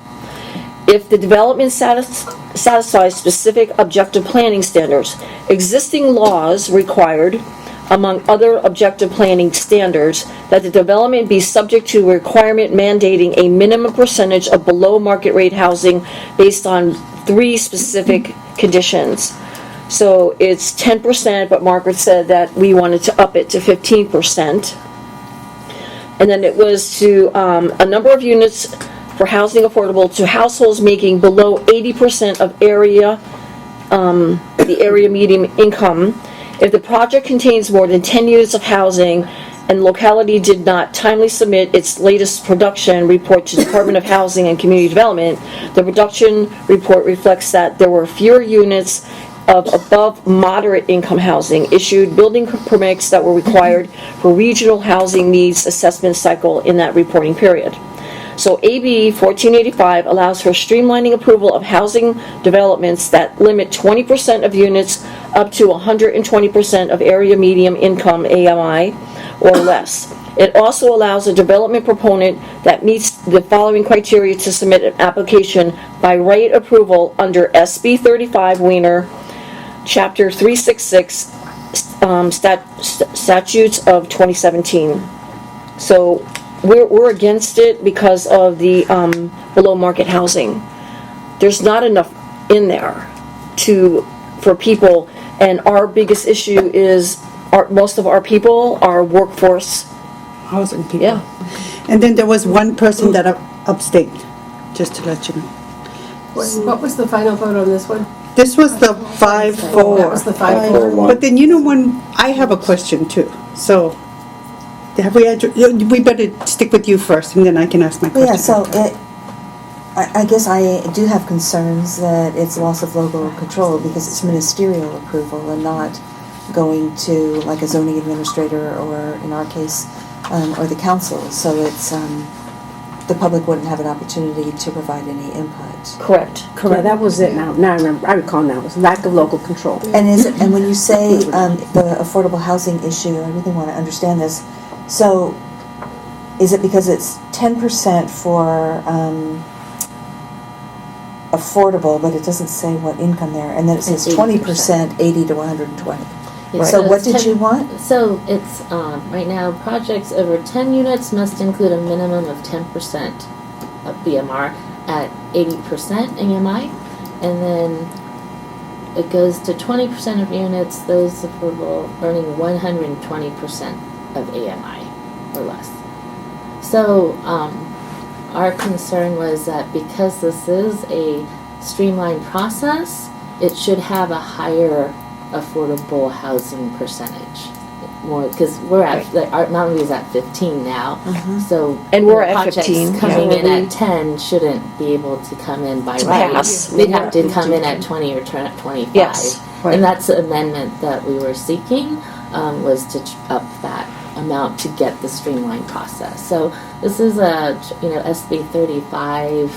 Speaker 17: If the development satisfies specific objective planning standards, existing laws required, among other objective planning standards, that the development be subject to a requirement mandating a minimum percentage of below market rate housing based on 3 specific conditions. So it's 10%, but Margaret said that we wanted to up it to 15%. And then it was to a number of units for housing affordable to households making below 80% of the area median income. If the project contains more than 10 units of housing and the locality did not timely submit its latest production report to the Department of Housing and Community Development, the production report reflects that there were fewer units of above moderate income housing issued, building permits that were required for regional housing needs assessment cycle in that reporting period. So AB 1485 allows for streamlining approval of housing developments that limit 20% of units up to 120% of area median income AMI or less. It also allows a development proponent that meets the following criteria to submit an application by right approval under SB 35 Wiener, Chapter 366, Statutes of 2017. So we're against it because of the below market housing. There's not enough in there for people, and our biggest issue is most of our people are workforce
Speaker 13: housing people.
Speaker 17: Yeah.
Speaker 13: And then there was one person that abstained, just to let you know.
Speaker 4: What was the final vote on this one?
Speaker 13: This was the 5-4.
Speaker 4: That was the 5-4.
Speaker 13: But then, you know, when I have a question too, so have we better stick with you first, and then I can ask my question.
Speaker 19: Yeah, so I guess I do have concerns that it's loss of local control because it's ministerial approval and not going to like a zoning administrator or in our case, or the council. So it's, the public wouldn't have an opportunity to provide any input.
Speaker 17: Correct.
Speaker 20: Yeah, that was it now. Now I remember. I recall now. It was lack of local control.
Speaker 19: And is it, and when you say the affordable housing issue, I really want to understand this. So, is it because it's 10% for affordable, but it doesn't say what income there, and then it says 20%, 80 to 120.
Speaker 10: Yes,
Speaker 19: So what
Speaker 10: it's
Speaker 19: did
Speaker 10: 10
Speaker 19: you want?
Speaker 10: So it's, right now, projects over 10 units must include a minimum of 10% of BMR at 80% AMI, and then it goes to 20% of units, those affordable earning 120% of AMI or less. So our concern was that because this is a streamlined process, it should have a higher affordable housing percentage. More, because we're at, like, our Mountain View's at 15 now, so
Speaker 17: And we're
Speaker 10: the
Speaker 17: at
Speaker 10: projects
Speaker 17: 15,
Speaker 10: coming
Speaker 17: yeah.
Speaker 10: in at 10 shouldn't be able to come in by
Speaker 17: To
Speaker 10: right.
Speaker 17: pass.
Speaker 10: They'd have to come in at 20 or 25.
Speaker 17: Yes, right.
Speaker 10: And that's the amendment that we were seeking, was to up that amount to get the streamlined process. So this is a, SB 35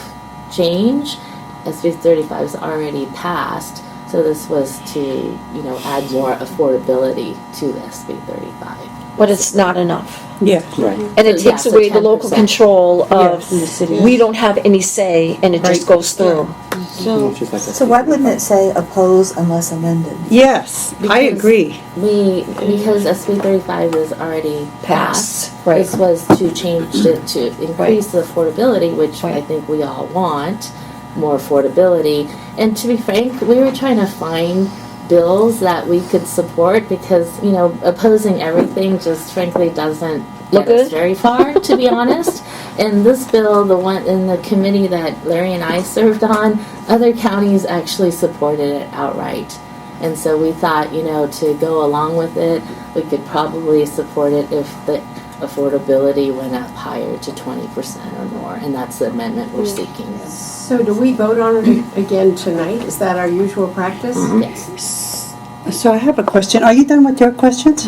Speaker 10: change. SB 35 is already passed. So this was to, add more affordability to the SB 35.
Speaker 17: But it's not enough.
Speaker 13: Yeah.
Speaker 3: Right.
Speaker 17: And it
Speaker 10: So,
Speaker 17: takes
Speaker 10: yeah, so
Speaker 17: away the local
Speaker 10: 10%.
Speaker 17: control of,
Speaker 13: Yes.
Speaker 17: we don't have any say, and it just goes through.
Speaker 19: So,
Speaker 3: Just like
Speaker 19: so why wouldn't it say oppose unless amended?
Speaker 13: Yes, I
Speaker 10: Because
Speaker 13: agree.
Speaker 10: Because SB 35 is already passed,
Speaker 17: right.
Speaker 10: this was to change it to increase the affordability, which I
Speaker 17: Right.
Speaker 10: think we all want, more affordability. And to be frank, we were trying to find bills that we could support because, opposing everything just frankly doesn't
Speaker 17: Look
Speaker 10: get us
Speaker 17: good?
Speaker 10: very far, to be honest. And this bill, the one in the committee that Larry and I served on, other counties actually supported it outright. And so we thought, to go along with it, we could probably support it if the affordability went up higher to 20% or more. And that's the amendment we're seeking.
Speaker 4: So do we vote on it again tonight? Is that our usual practice?
Speaker 10: Yes.
Speaker 13: So I have a question. Are you done with your questions?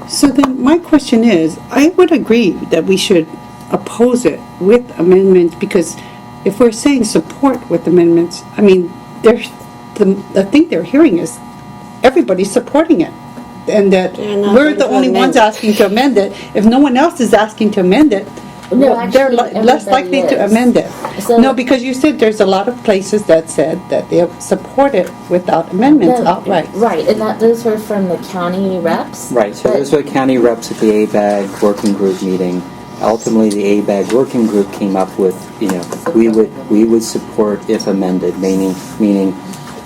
Speaker 13: So then my question is, I would agree that we should oppose it with amendments because if we're saying support with amendments, I mean, the thing they're hearing is everybody's supporting it. And that
Speaker 14: They're not
Speaker 13: we're
Speaker 14: going
Speaker 13: the
Speaker 14: to
Speaker 13: only
Speaker 14: amend
Speaker 13: ones
Speaker 14: it.
Speaker 13: asking to amend it. If no one else is asking to amend it,
Speaker 10: No,
Speaker 13: they're
Speaker 10: actually,
Speaker 13: less
Speaker 10: everybody
Speaker 13: likely to
Speaker 10: is.
Speaker 13: amend it.
Speaker 10: So-
Speaker 13: No, because you said there's a lot of places that said that they support it without amendments
Speaker 10: No,
Speaker 13: outright.
Speaker 10: Right, and those were from the county reps.
Speaker 3: Right, so
Speaker 10: But-
Speaker 3: those were county reps at the ABAG working group meeting. Ultimately, the ABAG working group came up with, we would support if amended, meaning,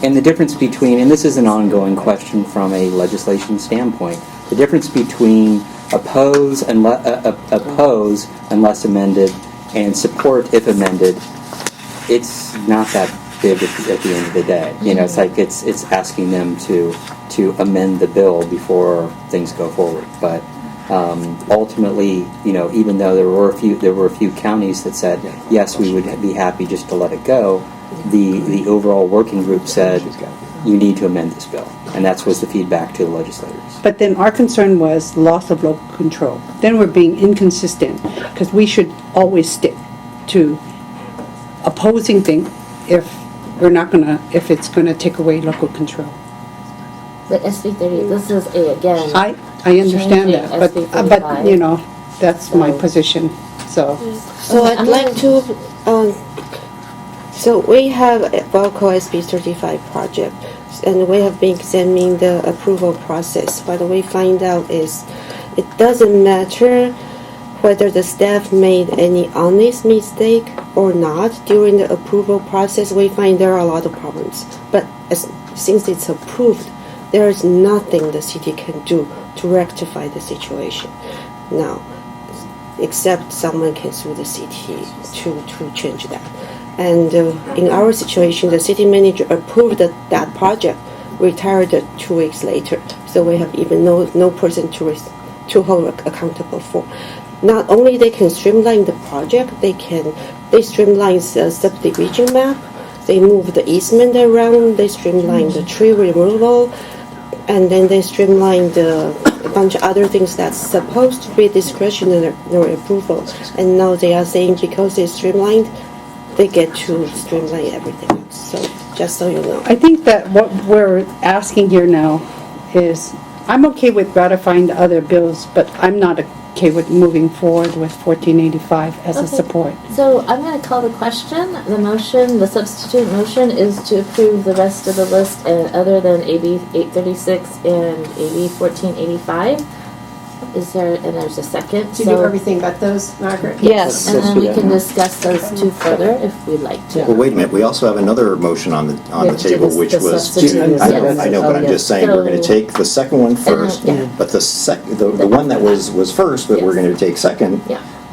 Speaker 3: and the difference between, and this is an ongoing question from a legislation standpoint, the difference between oppose unless amended and support if amended, it's not that big at the end of the day. It's like it's asking them to amend the bill before things go forward. But ultimately, even though there were a few counties that said yes, we would be happy just to let it go, the overall working group said you need to amend this bill, and that was the feedback to the legislators.
Speaker 13: But then our concern was loss of local control. Then we're being inconsistent because we should always stick to opposing things if it's gonna take away local control.
Speaker 10: But SB 30, this is again.
Speaker 13: I understand that,
Speaker 10: changing SB 35.
Speaker 13: but that's my position. So
Speaker 14: So I'd like to, so we have a Valco SB 35 project, and we have been examining the approval process. What we find out is it doesn't matter whether the staff made any honest mistake or not during the approval process. We find there are a lot of problems. But since it's approved, there is nothing the city can do to rectify the situation now, except someone can sue the city to change that. And in our situation, the city manager approved that project, retired 2 weeks later. So we have even no person to hold accountable for. Not only they can streamline the project, they streamline the subdivision map, they move the easement around, they streamline the tree removal, And then they streamlined a bunch of other things that's supposed to be discretionary approval. And now they are saying because they streamlined, they get to streamline everything else. So just so you know.
Speaker 13: I think that what we're asking here now is, I'm okay with ratifying the other bills, but I'm not okay with moving forward with 1485 as a
Speaker 10: Okay.
Speaker 13: support.
Speaker 10: So I'm going to call the question. The substitute motion is to approve the rest of the list other than AB 836 and AB 1485. And there's a second.
Speaker 4: Do you do everything but those, Margaret?
Speaker 10: Yes, and then we can discuss those two further if we'd like to.
Speaker 2: Well, wait a minute, we also have another motion on the table, which was, I know, but I'm just saying, we're gonna take the second one first, but the one that was first, that we're gonna take second,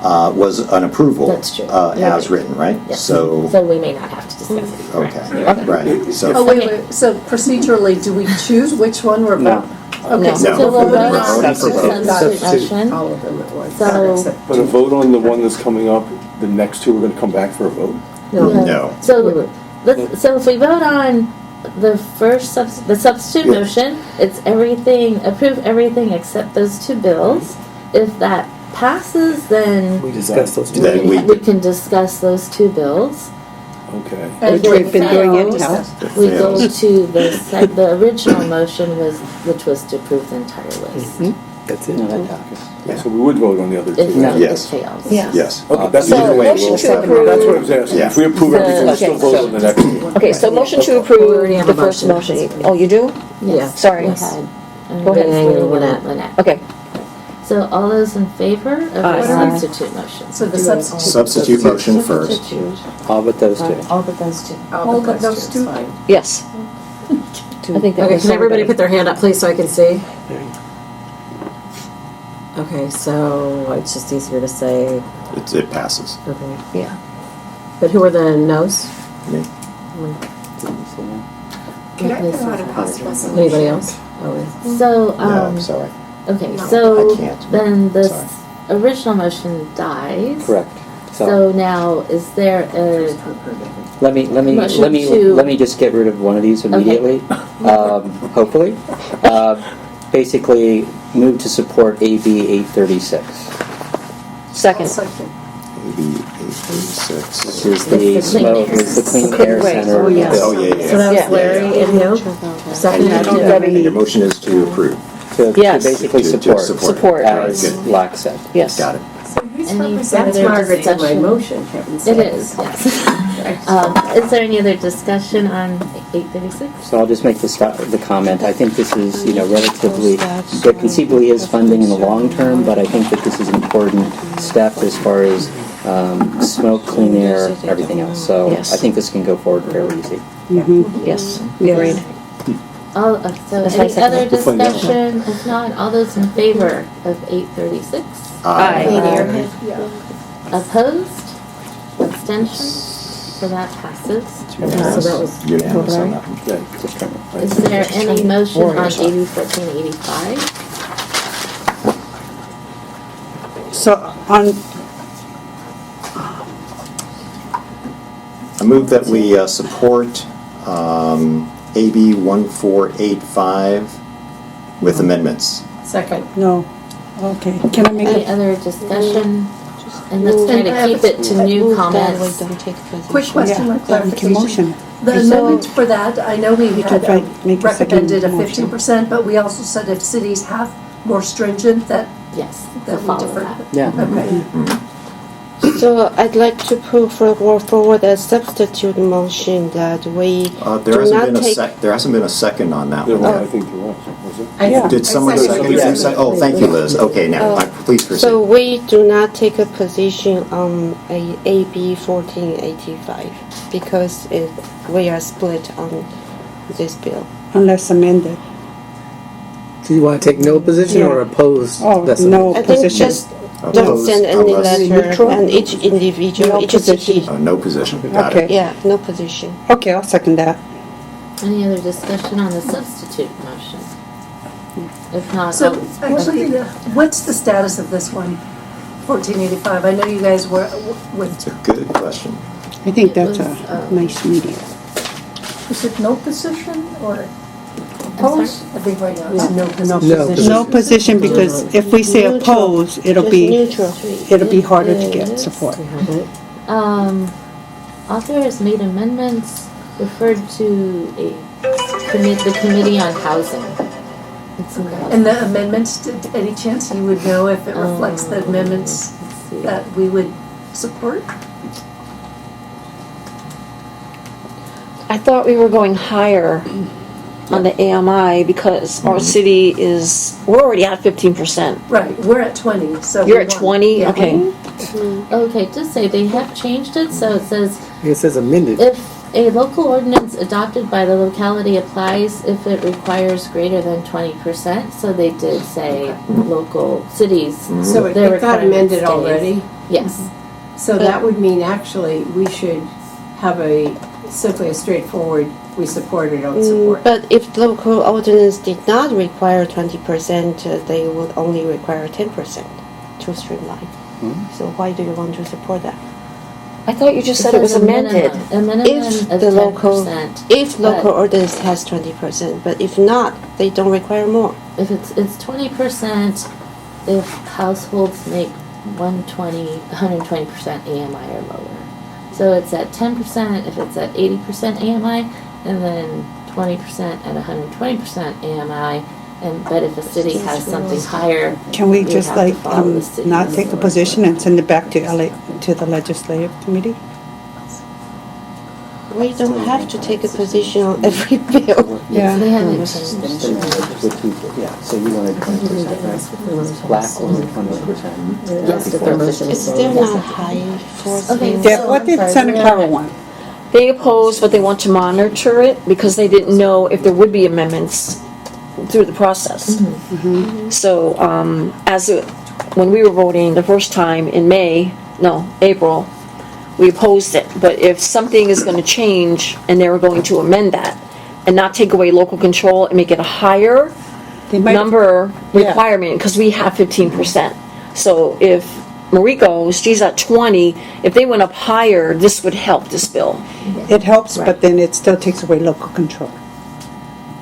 Speaker 2: was an approval.
Speaker 10: That's true.
Speaker 2: As written, right?
Speaker 10: Yes.
Speaker 2: So,
Speaker 10: So we may not have to discuss it.
Speaker 2: okay, right, so.
Speaker 8: Oh, wait, so procedurally, do we choose which one we're voting? Okay, so
Speaker 2: No.
Speaker 8: we'll vote
Speaker 2: We're
Speaker 8: on
Speaker 2: voting for both.
Speaker 10: Substitute motion.
Speaker 4: All of them at once.
Speaker 10: So,
Speaker 16: But a vote on the one that's coming up, the next two, we're gonna come back for a vote?
Speaker 2: No.
Speaker 10: So if we vote on the first the substitute motion, it's approve everything except those two bills. If that passes, then
Speaker 18: We discussed those two.
Speaker 2: Then
Speaker 10: we can discuss those two bills.
Speaker 16: Okay.
Speaker 10: If
Speaker 13: Which we've
Speaker 10: it
Speaker 13: been doing
Speaker 10: fails,
Speaker 13: in-house.
Speaker 10: we go to the original motion which was to approve the entire list.
Speaker 18: That's it.
Speaker 3: No, that passes.
Speaker 16: Yeah, so we would vote on the other
Speaker 10: If
Speaker 16: two.
Speaker 10: not, it
Speaker 2: Yes.
Speaker 10: fails.
Speaker 2: Yes.
Speaker 16: Okay, that's
Speaker 17: So
Speaker 16: either way.
Speaker 17: motion to
Speaker 16: That's
Speaker 17: approve.
Speaker 16: what I was asking. If we approve everything, we'll still vote on the next two.
Speaker 17: Okay, so motion to
Speaker 15: Already
Speaker 17: approve
Speaker 15: have
Speaker 17: the
Speaker 15: a
Speaker 17: first
Speaker 15: motion.
Speaker 17: motion. Oh, you do?
Speaker 15: Yeah.
Speaker 17: Sorry.
Speaker 10: Go ahead.
Speaker 17: Go ahead.
Speaker 10: And
Speaker 15: Lynette.
Speaker 10: Lynette.
Speaker 17: Okay.
Speaker 10: So all those in favor of the
Speaker 17: Aye.
Speaker 10: substitute motion?
Speaker 8: So the substitute.
Speaker 2: Substitute motion first.
Speaker 3: All but those two.
Speaker 19: All but those two.
Speaker 8: All but those two.
Speaker 17: Yes. I think that
Speaker 15: Okay,
Speaker 17: was
Speaker 15: can everybody put their hand up, please, so I can see? Okay, so it's just easier to say,
Speaker 2: It passes.
Speaker 15: okay.
Speaker 17: Yeah.
Speaker 15: But who are the no's?
Speaker 2: Me.
Speaker 6: Could I throw out a possible solution?
Speaker 15: Anybody else? Oh, wait.
Speaker 10: So,
Speaker 2: No, sorry.
Speaker 10: okay,
Speaker 6: No,
Speaker 10: so
Speaker 2: I can't.
Speaker 10: then this
Speaker 2: Sorry.
Speaker 10: original motion dies.
Speaker 3: Correct.
Speaker 10: So now, is there a,
Speaker 3: Let me just get rid of one of these immediately. Hopefully, basically, move to support AB 836.
Speaker 17: Second.
Speaker 2: AB 836.
Speaker 3: This is the smoke, is the Clean Air
Speaker 17: Right.
Speaker 3: Center.
Speaker 2: Oh, yeah.
Speaker 15: So that was Larry and who? Second.
Speaker 2: And your motion is to approve.
Speaker 3: To
Speaker 17: Yes.
Speaker 3: basically
Speaker 2: To
Speaker 3: support.
Speaker 17: Support.
Speaker 3: As Lack said.
Speaker 17: Yes.
Speaker 2: Got it.
Speaker 10: any
Speaker 4: That's
Speaker 10: further
Speaker 4: Margaret's in my
Speaker 10: discussion?
Speaker 4: motion, heavens
Speaker 10: It
Speaker 4: sakes.
Speaker 10: is, yes. Is there any other discussion on 836?
Speaker 3: So I'll just make the comment. I think this is, relatively, there conceivably is funding in the long term, but I think that this is an important step as far as smoke, clean air, everything else. So
Speaker 17: Yes.
Speaker 3: I think this can go forward fairly easy.
Speaker 17: Yes. Agreed.
Speaker 10: So
Speaker 17: That's my
Speaker 10: any
Speaker 17: second.
Speaker 10: other discussion? If not, all those in favor of 836?
Speaker 17: Aye.
Speaker 10: Clean air. Opposed? Abstentions? So that passes.
Speaker 15: So that was
Speaker 2: Unanimous on that one.
Speaker 10: Is there any motion on AB 1485?
Speaker 13: So on,
Speaker 2: I move that we support AB 1485 with amendments.
Speaker 4: Second.
Speaker 13: no, okay, can I make
Speaker 10: Any
Speaker 13: a,
Speaker 10: other discussion? And let's try to keep it to new comments.
Speaker 8: Quick question or
Speaker 13: you can
Speaker 8: clarification.
Speaker 13: motion.
Speaker 8: The amendment for that, I know we had
Speaker 13: make a second
Speaker 8: recommended a
Speaker 13: motion.
Speaker 8: 15%, but we also said if cities have more stringent, that
Speaker 10: Yes,
Speaker 8: that we
Speaker 10: follow
Speaker 8: defer.
Speaker 10: that.
Speaker 3: Yeah.
Speaker 8: Okay.
Speaker 14: So I'd like to put forward a substitute motion that we
Speaker 2: There
Speaker 14: do
Speaker 2: hasn't
Speaker 14: not
Speaker 2: been a
Speaker 14: take.
Speaker 2: there hasn't been a second on that
Speaker 16: There
Speaker 2: one.
Speaker 16: was, I think there was it?
Speaker 13: Yeah.
Speaker 2: Did someone second? Oh, thank you, Liz. Okay, now, please proceed.
Speaker 14: So we do not take a position on AB 1485 because we are split on this bill.
Speaker 13: Unless amended.
Speaker 18: Do you want to take no position or oppose?
Speaker 13: Oh,
Speaker 18: That's
Speaker 13: no
Speaker 14: I think
Speaker 13: position.
Speaker 14: just don't send any
Speaker 2: Unless-
Speaker 14: letter,
Speaker 13: Neutral?
Speaker 14: and each individual,
Speaker 13: No
Speaker 14: each
Speaker 13: position.
Speaker 14: city.
Speaker 2: No position, got
Speaker 13: Okay.
Speaker 2: it.
Speaker 14: Yeah, no position.
Speaker 13: Okay, I'll second that.
Speaker 10: Any other discussion on the substitute motion? If not,
Speaker 8: So actually, what's the status of this one, 1485? I know you guys were with,
Speaker 2: It's a good question.
Speaker 13: I think that's
Speaker 10: was,
Speaker 13: a nice medium.
Speaker 1: Is it no position or
Speaker 8: oppose? I think right now it's no position.
Speaker 18: No position.
Speaker 13: No position, because if we say oppose, it'll be harder to get support.
Speaker 10: Author has made amendments referred to the Committee on Housing.
Speaker 8: And the amendments, any chance you would know if it reflects the amendments that we would support?
Speaker 17: I thought we were going higher on the AMI because our city we're already at 15%.
Speaker 8: Right, we're at 20, so.
Speaker 17: You're at 20?
Speaker 8: Yeah.
Speaker 17: Okay.
Speaker 10: Okay, just say they have changed it, so it says
Speaker 18: amended.
Speaker 10: if a local ordinance adopted by the locality applies if it requires greater than 20%, so they did say local cities.
Speaker 4: So it
Speaker 10: their
Speaker 4: got
Speaker 10: requirement
Speaker 4: amended
Speaker 10: stays.
Speaker 4: already?
Speaker 10: Yes.
Speaker 4: So that would mean actually we should have simply a straightforward, we support or don't support.
Speaker 14: But if local ordinance did not require 20%, they would only require 10% to streamline. So why do you want to support that?
Speaker 17: I thought you just said it was amended.
Speaker 10: A minimum
Speaker 14: If
Speaker 10: of
Speaker 14: the
Speaker 10: 10%.
Speaker 14: If local ordinance has 20%, but if not, they don't require more.
Speaker 10: If it's 20% if households make 120% AMI or lower. So it's at 10% if it's at 80% AMI, and then 20% at 120% AMI. But if a city has something higher,
Speaker 13: Can we
Speaker 10: you
Speaker 13: just
Speaker 10: have to follow the city
Speaker 13: not take a
Speaker 10: resort.
Speaker 13: position and send it back to to the legislative committee?
Speaker 14: We don't have to take a position on every bill.
Speaker 13: Yeah.
Speaker 10: They haven't changed it.
Speaker 3: Yeah, so you wanted 20%, right? Black wanted 20%.
Speaker 10: Yes, if their motion
Speaker 14: It's still not high for
Speaker 10: Okay,
Speaker 13: Yeah, what did Senator Carroll want?
Speaker 17: They opposed, but they want to monitor it because they didn't know if there would be amendments through the process. So, when we were voting the first time in April, we opposed it. But if something is going to change and they were going to amend that and not take away local control and make it a higher number requirement, because we have 15%. So if Marie goes, she's at 20, if they went up higher, this would help this bill.
Speaker 13: It helps, but then it still takes away local control.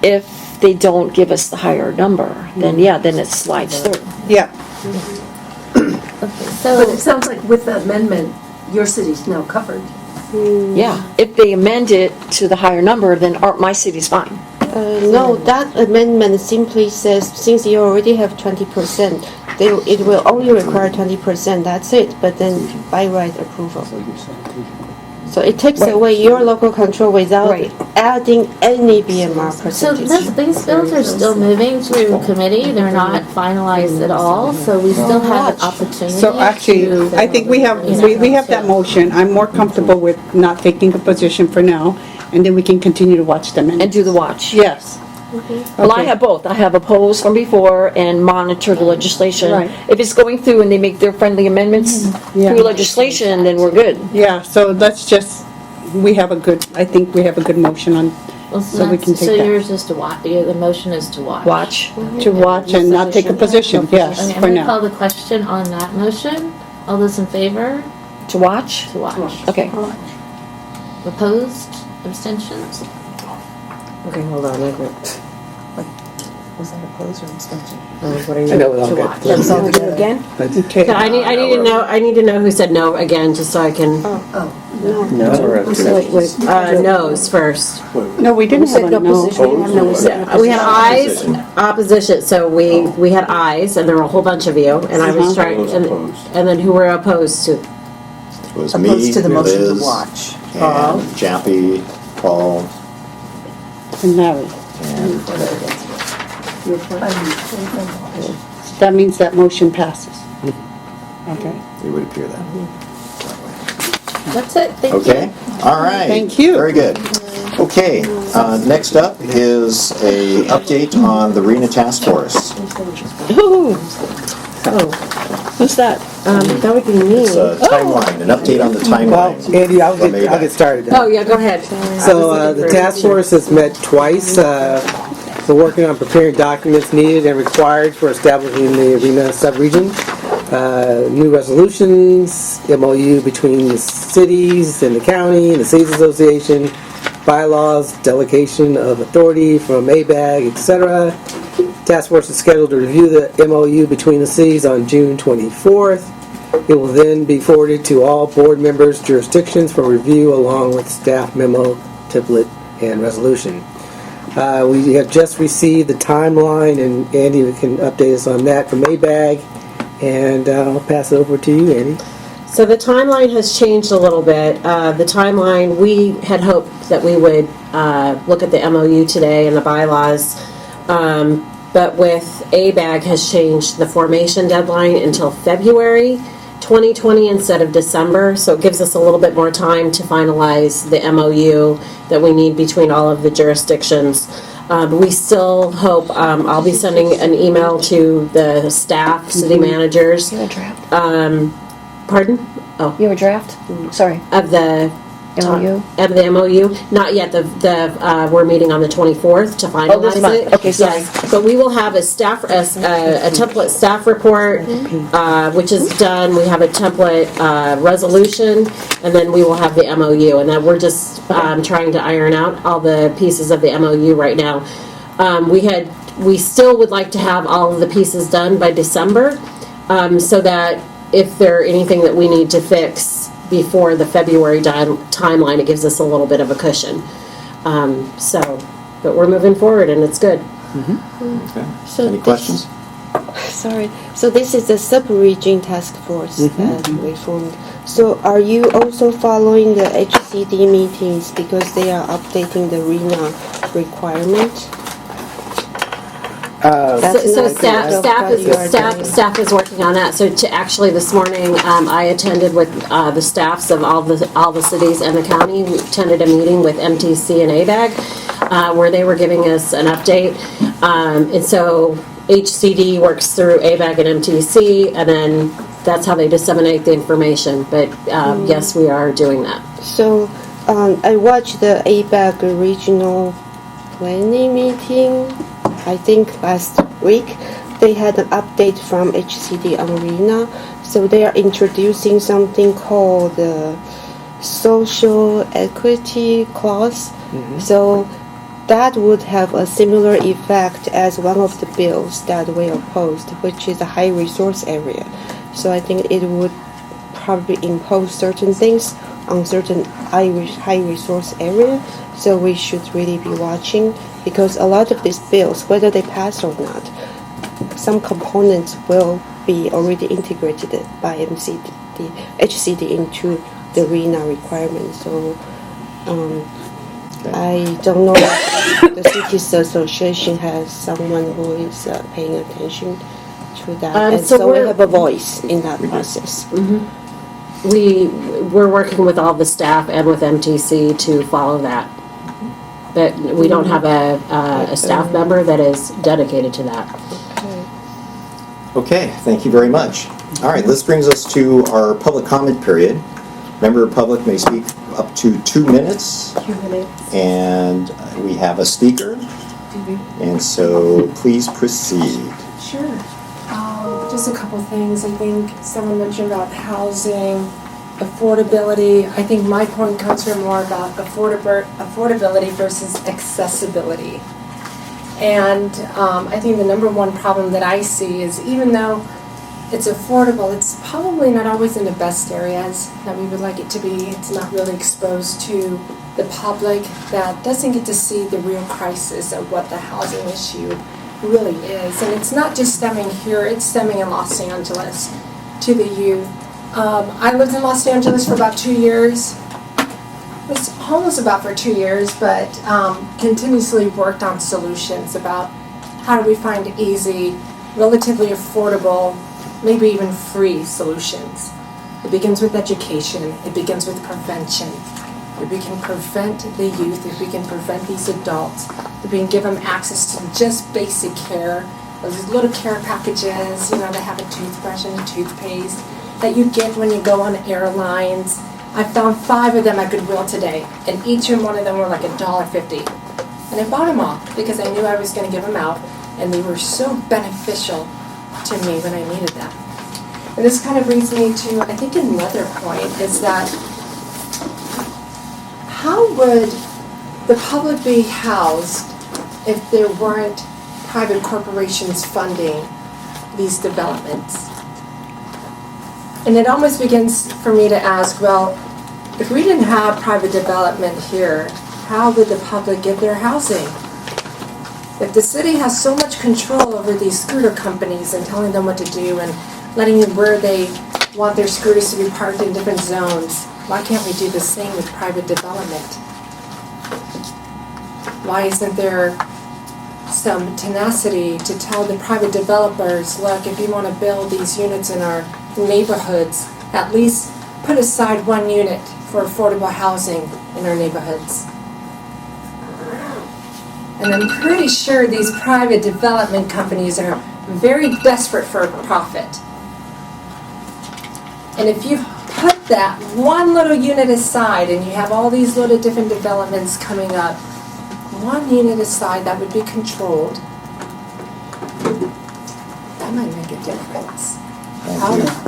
Speaker 17: If they don't give us the higher number, then then it slides through.
Speaker 13: Yeah.
Speaker 8: But it sounds like with the amendment, your city's now covered.
Speaker 17: Yeah, if they amend it to the higher number, then my city's fine.
Speaker 14: No, that amendment simply says, since you already have 20%, it will only require 20%, that's it, but then by right approval. So it takes away your local control without adding any BMR
Speaker 10: So
Speaker 14: percentage.
Speaker 10: these bills are still moving through committee. They're not finalized at all, so we still have an opportunity.
Speaker 13: So actually, I think we have that motion. I'm more comfortable with not taking a position for now, and then we can continue to watch them.
Speaker 17: And do the watch.
Speaker 13: Yes.
Speaker 17: Well, I have both. I have oppose from before and monitor the legislation.
Speaker 13: Right.
Speaker 17: If it's going through and they make their friendly amendments through legislation, then we're good.
Speaker 13: Yeah, so let's just, I think we have a good motion on, so we can take
Speaker 10: So
Speaker 13: that.
Speaker 10: yours is to watch. The motion is to watch.
Speaker 17: Watch.
Speaker 13: To watch and not take a position, yes,
Speaker 10: Okay, I'm
Speaker 13: for
Speaker 10: going to
Speaker 13: now.
Speaker 10: call the question on that motion. All those in favor?
Speaker 17: To watch?
Speaker 10: To watch.
Speaker 17: Okay.
Speaker 10: Opposed? Abstentions?
Speaker 20: Okay, hold on.
Speaker 19: Was that opposed or abstention?
Speaker 20: What are you?
Speaker 18: I know it all
Speaker 20: to
Speaker 18: good.
Speaker 20: watch. That's all together again?
Speaker 13: Okay.
Speaker 15: I need to know who said no again, just so I can.
Speaker 3: No or
Speaker 15: No's first.
Speaker 13: No, we didn't have a no.
Speaker 15: We had ayes, opposition, so we had ayes, and there were a whole bunch of you, and I was trying, and then who were opposed to?
Speaker 2: It was
Speaker 19: Opposed
Speaker 2: me,
Speaker 19: to the motion to
Speaker 2: Liz,
Speaker 19: watch.
Speaker 2: and Jappy, Paul,
Speaker 13: And Mary.
Speaker 2: and
Speaker 13: That means that motion passes. Okay.
Speaker 2: it would appear that.
Speaker 10: That's it. Thank you.
Speaker 2: Okay, all right.
Speaker 13: Thank you.
Speaker 2: Very good. Okay, next up is a update on the RENA task force.
Speaker 17: Who's that?
Speaker 14: That would be me.
Speaker 2: It's a timeline, an update on the timeline.
Speaker 18: Well, Andy, I'll
Speaker 2: From
Speaker 18: get
Speaker 2: ABAC.
Speaker 18: started.
Speaker 15: Oh, yeah, go ahead.
Speaker 18: So the task force has met twice. We're working on preparing documents needed and required for establishing the arena sub-region. New resolutions, MOU between the cities and the county and the cities association, bylaws, delegation of authority from ABAG, etc. Task force is scheduled to review the MOU between the cities on June 24th. It will then be forwarded to all board members' jurisdictions for review along with staff memo, template, and resolution. We have just received the timeline, and Andy can update us on that from ABAG. And I'll pass it over to you, Andy.
Speaker 15: So the timeline has changed a little bit. The timeline, we had hoped that we would look at the MOU today and the bylaws, but with ABAG has changed the formation deadline until February 2020 instead of December, so it gives us a little bit more time to finalize the MOU that we need between all of the jurisdictions. We still hope, I'll be sending an email to the staff, city managers.
Speaker 17: You have a draft?
Speaker 15: Pardon? Oh.
Speaker 17: You have a draft? Sorry.
Speaker 15: Of the
Speaker 17: MOU?
Speaker 15: Of the MOU. Not yet. We're meeting on the 24th to finalize
Speaker 17: this month.
Speaker 15: it.
Speaker 17: Okay, sorry.
Speaker 15: Yes. But we will have a template staff report, which is done. We have a template resolution, and then we will have the MOU. And then we're just trying to iron out all the pieces of the MOU right now. We still would like to have all of the pieces done by December, so that if there anything that we need to fix before the February timeline, it gives us a little bit of a cushion. But we're moving forward, and it's good.
Speaker 2: Okay.
Speaker 14: So
Speaker 2: Any questions?
Speaker 14: Sorry. So this is the sub-region task force that we formed. So are you also following the HCD meetings because they are updating the RENA requirement?
Speaker 15: So staff is working on that. So actually this morning, I attended with the staffs of all the cities and the county. We attended a meeting with MTC and ABAG where they were giving us an update. And so HCD works through ABAG and MTC, and then that's how they disseminate the information. But yes, we are doing that.
Speaker 14: So I watched the ABAG regional planning meeting. I think last week they had an update from HCD on RENA. So they are introducing something called the social equity clause. So that would have a similar effect as one of the bills that we opposed, which is a high resource area. So I think it would probably impose certain things on certain high resource area. So we should really be watching, because a lot of these bills, whether they pass or not, some components will be already integrated by HCD into the RENA requirements. So I don't know if the Cities Association has someone who is paying attention to that. And so we have a voice in that process.
Speaker 15: We're working with all the staff and with MTC to follow that. But we don't have a staff member that is dedicated to that.
Speaker 2: Okay, thank you very much. All right, this brings us to our public comment period. Member of the public may speak up to 2 minutes.
Speaker 6: 2 minutes.
Speaker 2: And we have a speaker. And so please proceed.
Speaker 6: Sure. Just a couple things. I think someone mentioned about housing, affordability. I think my point comes from more about affordability versus accessibility. And I think the number one problem that I see is, even though it's affordable, it's probably not always in the best areas that we would like it to be. It's not really exposed to the public that doesn't get to see the real crisis of what the housing issue really is. And it's not just stemming here, it's stemming in Los Angeles to the youth. I lived in Los Angeles for about 2 years. Was homeless about for 2 years, but continuously worked on solutions about how do we find easy, relatively affordable, maybe even free solutions. It begins with education. It begins with prevention. If we can prevent the youth, if we can prevent these adults, if we can give them access to just basic care, those little care packages, you know, they have a toothbrush and a toothpaste that you get when you go on airlines. I found 5 of them at Goodwill today, and each and one of them were like $1.50. And I bought them all because I knew I was going to give them out, and they were so beneficial to me when I needed them. And this kind of brings me to, I think, another point is that how would the public be housed if there weren't private corporations funding these developments? And it almost begins for me to ask, well, if we didn't have private development here, how would the public get their housing? If the city has so much control over these scooter companies and telling them what to do and letting them where they want their scooters to be parked in different zones, why can't we do the same with private development? Why isn't there some tenacity to tell the private developers, look, if you want to build these units in our neighborhoods, at least put aside 1 unit for affordable housing in our neighborhoods. And I'm pretty sure these private development companies are very desperate for profit. And if you put that 1 little unit aside and you have all these little different developments coming up, 1 unit aside that would be controlled, that might make a difference.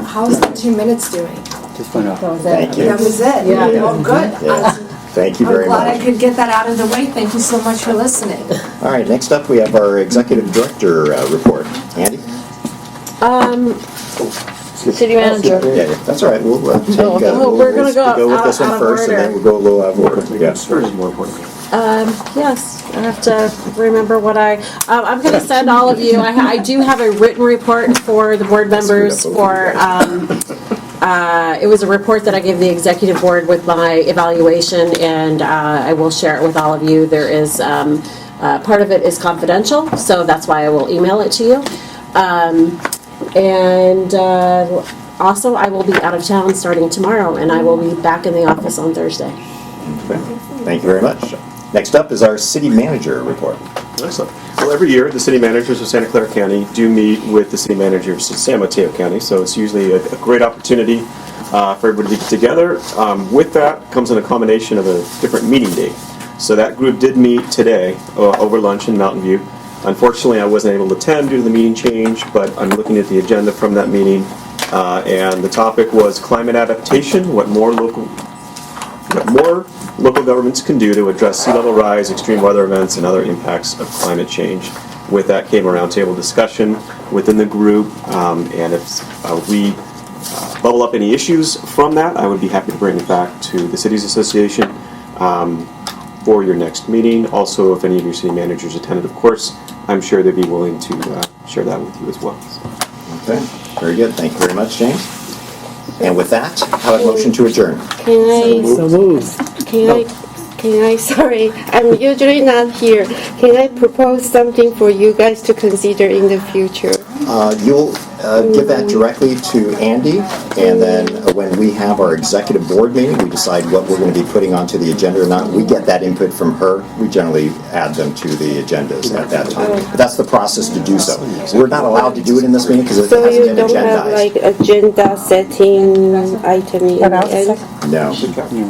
Speaker 6: How's the 2 minutes doing?
Speaker 3: Just went off.
Speaker 2: Thank you.
Speaker 6: That was it?
Speaker 2: Yeah.
Speaker 6: Oh, good.
Speaker 2: Yeah. Thank you very
Speaker 6: I'm glad
Speaker 2: much.
Speaker 6: I could get that out of the way. Thank you so much for listening.
Speaker 2: All right, next up, we have our executive director report. Andy?
Speaker 17: City manager.
Speaker 2: Yeah, that's all right. We'll take,
Speaker 17: we're gonna go
Speaker 2: with this
Speaker 17: out
Speaker 2: one
Speaker 17: of
Speaker 2: first, and
Speaker 17: order.
Speaker 2: then we'll go a little out of order. Yes.
Speaker 16: First is more important.
Speaker 15: Yes, I have to remember what I'm going to send all of you. I do have a written report for the board members for, it was a report that I gave the executive board with my evaluation, and I will share it with all of you. There is, part of it is confidential, so that's why I will email it to you. Also, I will be out of town starting tomorrow, and I will be back in the office on Thursday.
Speaker 2: Thank you very much. Next up is our city manager report.
Speaker 21: Excellent. Well, every year, the city managers of Santa Clara County do meet with the city managers of San Mateo County, so it's usually a great opportunity for everybody to get together. With that comes in a combination of a different meeting date. So that group did meet today over lunch in Mountain View. Unfortunately, I wasn't able to attend due to the meeting change, but I'm looking at the agenda from that meeting, and the topic was climate adaptation, what more local governments can do to address sea level rise, extreme weather events, and other impacts of climate change. With that came a roundtable discussion within the group, and if we bubble up any issues from that, I would be happy to bring it back to the Cities Association for your next meeting. Also, if any of your city managers attended, of course, I'm sure they'd be willing to share that with you as well.
Speaker 2: Okay, very good. Thank you very much, James. And with that, how about a motion to adjourn?
Speaker 14: Can I, sorry, I'm usually not here. Can I propose something for you guys to consider in the future?
Speaker 2: You'll give that directly to Andy, and then when we have our executive board meeting, we decide what we're going to be putting onto the agenda or not. We get that input from her. We generally add them to the agendas at that time. But that's the process to do so. We're not allowed to do it in this meeting because it
Speaker 14: So
Speaker 2: hasn't
Speaker 14: you
Speaker 2: been
Speaker 14: don't have
Speaker 2: agendized.
Speaker 14: like agenda setting item in the end?
Speaker 2: No,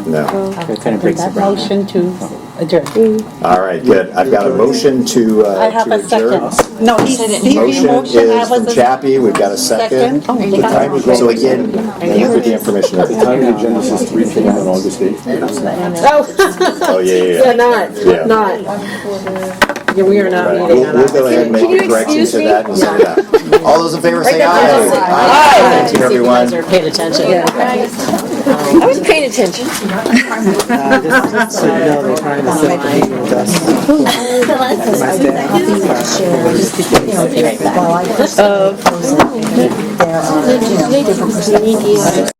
Speaker 2: no.
Speaker 3: It kind of breaks the ground.
Speaker 13: Motion to adjourn.
Speaker 2: All right, good. I've got a motion to
Speaker 13: I have a
Speaker 2: adjourn.
Speaker 13: second. No, he
Speaker 2: Motion
Speaker 13: motion, I
Speaker 2: is from
Speaker 13: was
Speaker 2: Chappie. We've got a second. So again, thank you for the information.
Speaker 16: The time of the agenda says 3 p.m. on August 8th.
Speaker 2: Oh, yeah.
Speaker 15: Not. Yeah, we are not
Speaker 2: Right.
Speaker 15: meeting on
Speaker 2: We'll go ahead and make a correction to that and send it out. All those in favor say aye. Aye. Thank you, everyone.
Speaker 15: You guys are paying attention.
Speaker 17: I was paying attention.
Speaker 18: Just so you know, they're trying to set the meeting with us. My staff.
Speaker 8: There are different perspectives.